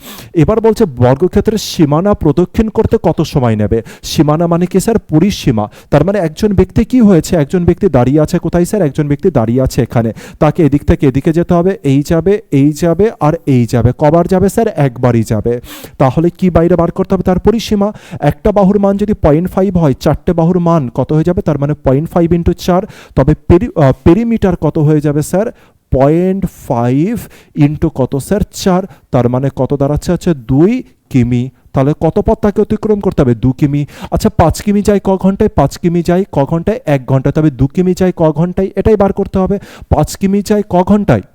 এবার বলছে বর্গক্ষেত্রের সীমানা প্রদক্ষিণ করতে কত সময় নেবে। সীমানা মানে কি স্যার, পরিসীমা। তার মানে একজন ব্যক্তি কি হয়েছে, একজন ব্যক্তি দাঁড়িয়ে আছে কোথায় স্যার, একজন ব্যক্তি দাঁড়িয়ে আছে এখানে, তাকে এদিক থেকে এদিকে যেতে হবে, এই যাবে, এই যাবে, আর এই যাবে। কবার যাবে স্যার, একবারই যাবে। তাহলে কি বাইরে বার করতে হবে, তার পরিসীমা। একটা বাহুর মান যদি 0.5 হয়, 4টে বাহুর মান কত হয়ে যাবে, তার মানে 0.5 ইন্টু 4। তবে পেরিমিটার কত হয়ে যাবে স্যার, 0.5 ইন্টু কত স্যার, 4। তার মানে কত দাঁড়াচ্ছে, আছে 2 কিমি। তাহলে কত পথ তাকে অতিক্রম করতে হবে, 2 কিমি। আচ্ছা, 5 কিমি যায় ক ঘন্টায়, 5 কিমি যায় ক ঘন্টায়, 1 ঘন্টায়। তবে 2 কিমি যায় ক ঘন্টায়, এটাই বার করতে হবে। 5 কিমি যায় ক ঘন্টায়,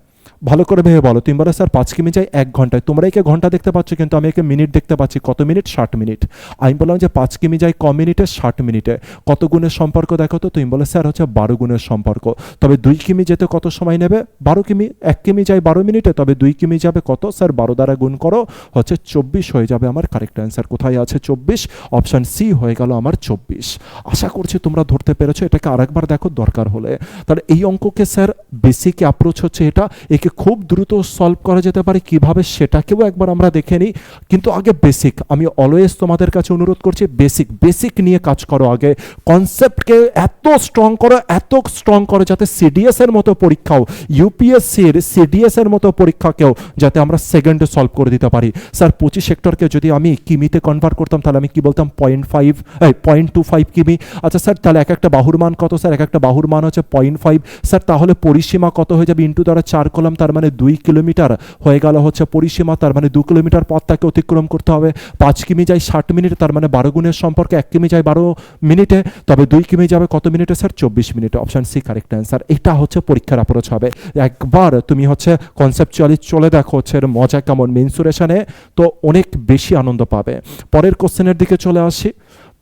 ভালো করে ভেবে বলো। তুমি বলো স্যার 5 কিমি যায় 1 ঘন্টায়। তোমরা একে ঘন্টা দেখতে পাচ্ছ, কিন্তু আমি একে মিনিট দেখতে পাচ্ছি। কত মিনিট, 60 মিনিট। আমি বললাম যে 5 কিমি যায় ক মিনিটে, 60 মিনিটে। কত গুণের সম্পর্ক দেখো তো, তুমি বলে স্যার হচ্ছে 12 গুণের সম্পর্ক। তবে 2 কিমি যেতে কত সময় নেবে, 12 কিমি। 1 কিমি যায় 12 মিনিটে, তবে 2 কিমি যাবে কত স্যার, 12 দ্বারা গুণ করো, হচ্ছে 24 হয়ে যাবে আমার কারেক্ট অ্যান্সার। কোথায় আছে 24, অপশন সি হয়ে গেল আমার 24। আশা করছি তোমরা ধরতে পেরেছো। এটাকে আরেকবার দেখো দরকার হলে। তাহলে এই অঙ্ককে স্যার বেসিক অ্যাপ্রোচ হচ্ছে এটা, একে খুব দ্রুত সলভ করা যেতে পারে কিভাবে সেটাকেও একবার আমরা দেখে নিই। কিন্তু আগে বেসিক, আমি অলওয়েজ তোমাদের কাছে অনুরোধ করছি বেসিক নিয়ে কাজ করো। আগে কনসেপ্টকে এত স্ট্রং করো যাতে সিডিএস এর মতো পরীক্ষাও, ইউপিএসসির সিডিএস এর মতো পরীক্ষাকেও যাতে আমরা সেকেন্ডে সলভ করে দিতে পারি। স্যার 25 হেক্টরকে যদি আমি কিমিতে কনভার্ট করতাম তাহলে আমি কি বলতাম, 0.25 কিমি। আচ্ছা স্যার, তাহলে এক একটা বাহুর মান কত স্যার, এক একটা বাহুর মান হচ্ছে 0.5। স্যার তাহলে পরিসীমা কত হয়ে যাবে, ইন্টু দ্বারা 4 করলাম, তার মানে 2 কিলোমিটার হয়ে গেল হচ্ছে পরিসীমা। তার মানে 2 কিলোমিটার পথ তাকে অতিক্রম করতে হবে। 5 কিমি যায় 60 মিনিট, তার মানে 12 গুণের সম্পর্কে 1 কিমি যায় 12 মিনিটে। তবে 2 কিমি যাবে কত মিনিটে স্যার, 24 মিনিটে। Option C correct answer. এটা হচ্ছে পরীক্ষার অ্যাপ্রোচ হবে। একবার তুমি হচ্ছে কনসেপচুয়ালি চলে দেখো হচ্ছে এর মজা কেমন, মেন্সুরেশনে তো অনেক বেশি আনন্দ পাবে। পরের কোশ্চেনের দিকে চলে আসি।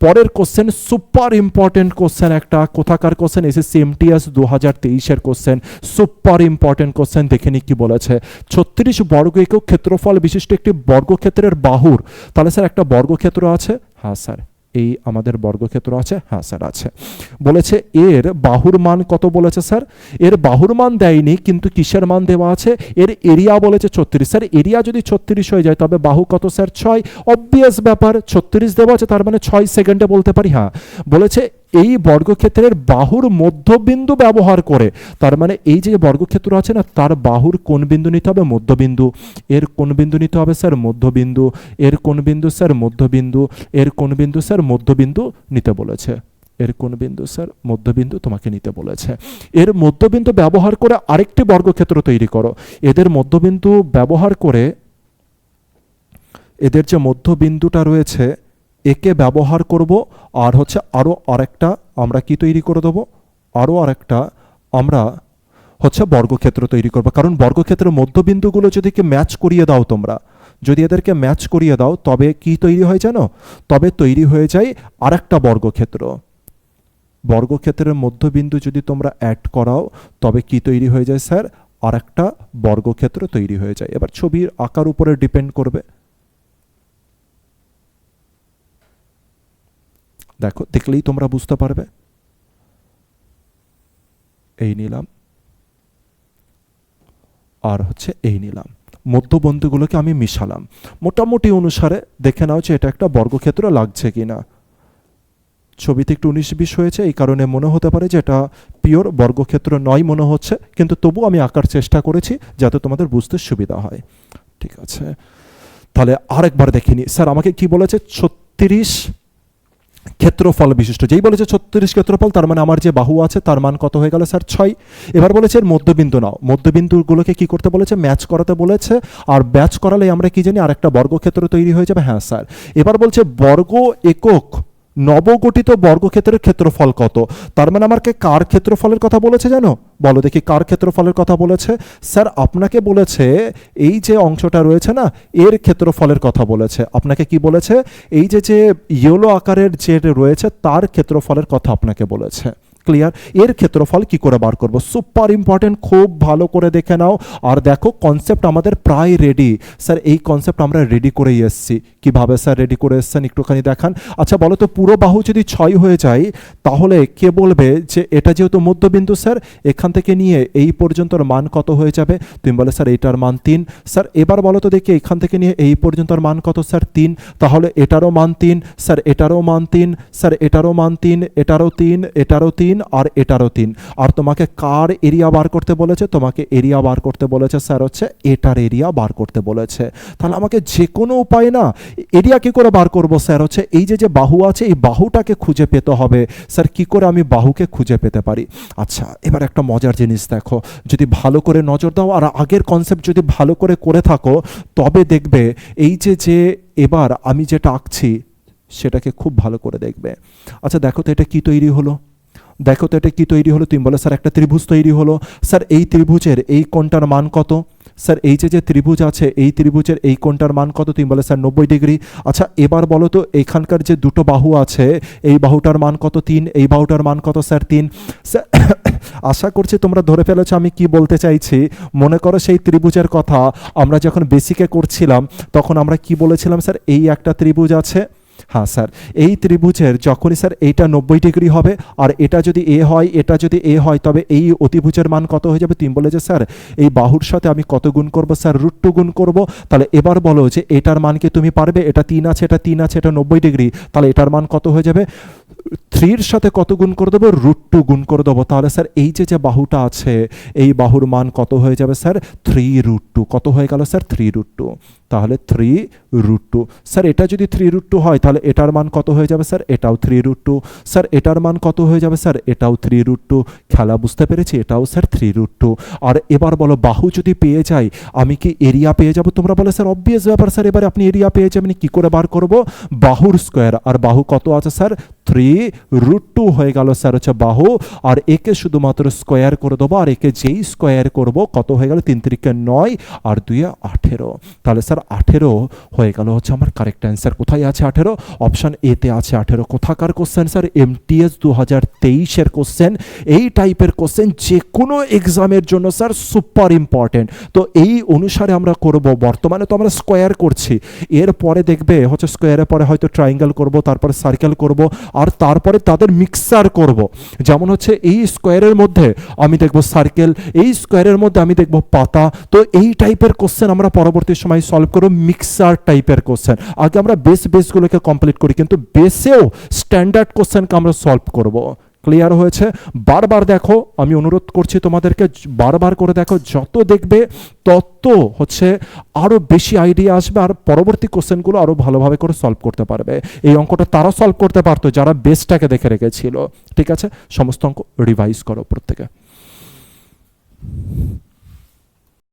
পরের কোশ্চেন সুপার ইম্পর্টেন্ট কোশ্চেন, একটা কোথাকার কোশ্চেন, এসএসসি এমটিএস 2023 এর কোশ্চেন, সুপার ইম্পর্টেন্ট কোশ্চেন। দেখে নি কি বলেছে। 36 বর্গ একক ক্ষেত্রফল বিশিষ্ট একটি বর্গক্ষেত্রের বাহুর। তাহলে স্যার একটা বর্গক্ষেত্র আছে, হ্যাঁ স্যার এই আমাদের বর্গক্ষেত্র আছে, হ্যাঁ স্যার আছে। বলেছে এর বাহুর মান কত বলেছে স্যার, এর বাহুর মান দেয়নি কিন্তু কিসের মান দেওয়া আছে, এর এরিয়া বলেছে 36। স্যার এরিয়া যদি 36 হয়ে যায় তবে বাহু কত স্যার 6, অবভিয়াস ব্যাপার, 36 দেওয়া আছে তার মানে 6 সেকেন্ডে বলতে পারি। হ্যাঁ বলেছে এই বর্গক্ষেত্রের বাহুর মধ্যবিন্দু ব্যবহার করে, তার মানে এই যে বর্গক্ষেত্র আছে না তার বাহুর কোন বিন্দু নিতে হবে, মধ্যবিন্দু। এর কোন বিন্দু নিতে হবে স্যার, মধ্যবিন্দু। এর কোন বিন্দু স্যার, মধ্যবিন্দু। এর কোন বিন্দু স্যার, মধ্যবিন্দু নিতে বলেছে। এর কোন বিন্দু স্যার, মধ্যবিন্দু তোমাকে নিতে বলেছে। এর মধ্যবিন্দু ব্যবহার করে আরেকটি বর্গক্ষেত্র তৈরি করো। এদের মধ্যবিন্দু ব্যবহার করে, এদের যে মধ্যবিন্দুটা রয়েছে একে ব্যবহার করব, আর হচ্ছে আরও আরেকটা আমরা কি তৈরি করে দেবো, আরও আরেকটা আমরা হচ্ছে বর্গক্ষেত্র তৈরি করবো। কারণ বর্গক্ষেত্রের মধ্যবিন্দুগুলো যদি কি ম্যাচ করিয়ে দাও তোমরা, যদি এদেরকে ম্যাচ করিয়ে দাও তবে কি তৈরি হয় জানো, তবে তৈরি হয়ে যায় আরেকটা বর্গক্ষেত্র। বর্গক্ষেত্রের মধ্যবিন্দু যদি তোমরা অ্যাড করাও তবে কি তৈরি হয়ে যায় স্যার, আরেকটা বর্গক্ষেত্র তৈরি হয়ে যায়। এবার ছবির আকার উপরে ডিপেন্ড করবে। দেখো, দেখলেই তোমরা বুঝতে পারবে। এই নিলাম আর হচ্ছে এই নিলাম, মধ্যবিন্দুগুলোকে আমি মিশালাম। মোটামুটি অনুসারে দেখে নাও যে এটা একটা বর্গক্ষেত্র লাগছে কিনা। ছবিতে একটু 19-20 হয়েছে, এই কারণে মনে হতে পারে যে এটা পিওর বর্গক্ষেত্র নয় মনে হচ্ছে, কিন্তু তবু আমি আঁকার চেষ্টা করেছি যাতে তোমাদের বুঝতে সুবিধা হয়। ঠিক আছে, তাহলে আরেকবার দেখিনি। স্যার আমাকে কি বলেছে, 36 ক্ষেত্রফল বিশিষ্ট। যেই বলেছে 36 ক্ষেত্রফল, তার মানে আমার যে বাহু আছে তার মান কত হয়ে গেল স্যার, 6। এবার বলেছে এর মধ্যবিন্দু নাও। মধ্যবিন্দুগুলোকে কি করতে বলেছে, ম্যাচ করাতে বলেছে। আর ম্যাচ করালে আমরা কি জানি, আরেকটা বর্গক্ষেত্র তৈরি হয়ে যাবে। হ্যাঁ স্যার। এবার বলছে বর্গ একক নবগঠিত বর্গক্ষেত্রের ক্ষেত্রফল কত। তার মানে আমাকে কার ক্ষেত্রফলের কথা বলেছে জানো, বলো দেখি কার ক্ষেত্রফলের কথা বলেছে। স্যার আপনাকে বলেছে এই যে অংশটা রয়েছে না এর ক্ষেত্রফলের কথা বলেছে। আপনাকে কি বলেছে, এই যে যে ইয়েলো আকারের যে রয়েছে তার ক্ষেত্রফলের কথা আপনাকে বলেছে। ক্লিয়ার? এর ক্ষেত্রফল কি করে বার করব, সুপার ইম্পর্টেন্ট, খুব ভালো করে দেখে নাও। আর দেখো কনসেপ্ট আমাদের প্রায় রেডি। স্যার এই কনসেপ্ট আমরা রেডি করেই এসেছি। কিভাবে স্যার রেডি করে এসছেন একটুখানি দেখান। আচ্ছা বলো তো, পুরো বাহু যদি 6 হয়ে যায় তাহলে কে বলবে যে এটা যেহেতু মধ্যবিন্দু স্যার, এখান থেকে নিয়ে এই পর্যন্তর মান কত হয়ে যাবে, তুমি বলে স্যার এইটার মান 3। স্যার এবার বলো তো দেখি এখান থেকে নিয়ে এই পর্যন্তর মান কত স্যার, 3। তাহলে এটারও মান 3 স্যার, এটারও মান 3 স্যার, এটারও মান 3, এটারও 3, এটারও 3 আর এটারও 3। আর তোমাকে কার এরিয়া বার করতে বলেছে, তোমাকে এরিয়া বার করতে বলেছে স্যার হচ্ছে এটার এরিয়া বার করতে বলেছে। তাহলে আমাকে যে কোনো উপায় না এরিয়া কি করে বার করব স্যার, হচ্ছে এই যে যে বাহু আছে এই বাহুটাকে খুঁজে পেতে হবে। স্যার কি করে আমি বাহুকে খুঁজে পেতে পারি। আচ্ছা এবার একটা মজার জিনিস দেখো, যদি ভালো করে নজর দাও আর আগের কনসেপ্ট যদি ভালো করে থাকো তবে দেখবে এই যে যে এবার আমি যেটা আঁকছি সেটাকে খুব ভালো করে দেখবে। আচ্ছা দেখো তো এটা কি তৈরি হলো, দেখো তো এটা কি তৈরি হলো। তুমি বলো স্যার একটা ত্রিভুজ তৈরি হলো। স্যার এই ত্রিভুজের এই কোণটার মান কত, স্যার এই যে যে ত্রিভুজ আছে এই ত্রিভুজের এই কোণটার মান কত, তুমি বলে স্যার 90 ডিগ্রি। আচ্ছা এবার বলো তো এখানকার যে দুটো বাহু আছে এই বাহুটার মান কত, 3, এই বাহুটার মান কত স্যার 3। স্যার আশা করছি তোমরা ধরে ফেলেছো আমি কি বলতে চাইছি। মনে করো সেই ত্রিভুজের কথা আমরা যখন বেসিকে করছিলাম তখন আমরা কি বলেছিলাম, স্যার এই একটা ত্রিভুজ আছে। হ্যাঁ স্যার, এই ত্রিভুজের যখনই স্যার এইটা 90 ডিগ্রি হবে আর এটা যদি এ হয়, এটা যদি এ হয়, তবে এই অতিভুজের মান কত হয়ে যাবে, তুমি বলে যে স্যার এই বাহুর সাথে আমি কত গুণ করব, স্যার √2 গুণ করব। তাহলে এবার বলো যে এটার মান কি তুমি পারবে, এটা 3 আছে, এটা 3 আছে, এটা 90 ডিগ্রি, তাহলে এটার মান কত হয়ে যাবে, 3 সাথে কত গুণ করে দেবো, √2 গুণ করে দেবো। তাহলে স্যার এই যে যে বাহুটা আছে এই বাহুর মান কত হয়ে যাবে স্যার, 3√2। কত হয়ে গেল স্যার, 3√2। তাহলে 3√2। স্যার এটা যদি 3√2 হয় তাহলে এটার মান কত হয়ে যাবে স্যার, এটাও 3√2। স্যার এটার মান কত হয়ে যাবে স্যার, এটাও 3√2। খেলা বুঝতে পেরেছি, এটাও স্যার 3√2। আর এবার বলো বাহু যদি পেয়ে যাই আমি কি এরিয়া পেয়ে যাব, তোমরা বলে স্যার অবভিয়াস ব্যাপার স্যার, এবারে আপনি এরিয়া পেয়ে যাবেন, কি করে বার করব, বাহুর স্কোয়ার। আর বাহু কত আছে স্যার, 3√2 হয়ে গেল স্যার হচ্ছে বাহু, আর একে শুধুমাত্র স্কোয়ার করে দেবো, আর একে যেই স্কোয়ার করব কত হয়ে গেল 3 3 9 আর 2 18। তাহলে স্যার 18 হয়ে গেল হচ্ছে আমার কারেক্ট অ্যান্সার। কোথায় আছে 18? অপশান এতে আছে 18। কোথাকার কোশ্চেন স্যার? এমটিএস 2023-এর কোশ্চেন। এই টাইপের কোশ্চেন যে কোনো এক্সামের জন্য স্যার সুপার ইম্পর্টেন্ট। তো এই অনুসারে আমরা করব। বর্তমানে তো আমরা স্কোয়ার করছি, এরপরে দেখবে হচ্ছে স্কোয়ারের পরে হয়তো ট্রায়াঙ্গেল করব, তারপরে সার্কেল করব, আর তারপরে তাদের মিক্সার করব। যেমন হচ্ছে এই স্কোয়ারের মধ্যে আমি দেখব সার্কেল, এই স্কোয়ারের মধ্যে আমি দেখব পাতা। তো এই টাইপের কোশ্চেন আমরা পরবর্তী সময় সলভ করব, মিক্সার টাইপের কোশ্চেন। আগে আমরা বেসগুলোকে কমপ্লিট করি, কিন্তু বেসেও স্ট্যান্ডার্ড কোশ্চেনকে আমরা সলভ করব। ক্লিয়ার হয়েছে? বারবার দেখো, আমি অনুরোধ করছি তোমাদেরকে বারবার করে দেখো, যত দেখবে তত হচ্ছে আরও বেশি আইডিয়া আসবে, আর পরবর্তী কোশ্চেনগুলো আরও ভালোভাবে করে সলভ করতে পারবে। এই অঙ্কটা তারা সলভ করতে পারতো যারা বেসটাকে দেখে রেখেছিল। ঠিক আছে, সমস্ত অঙ্ক রিভাইজ করো প্রত্যেকে।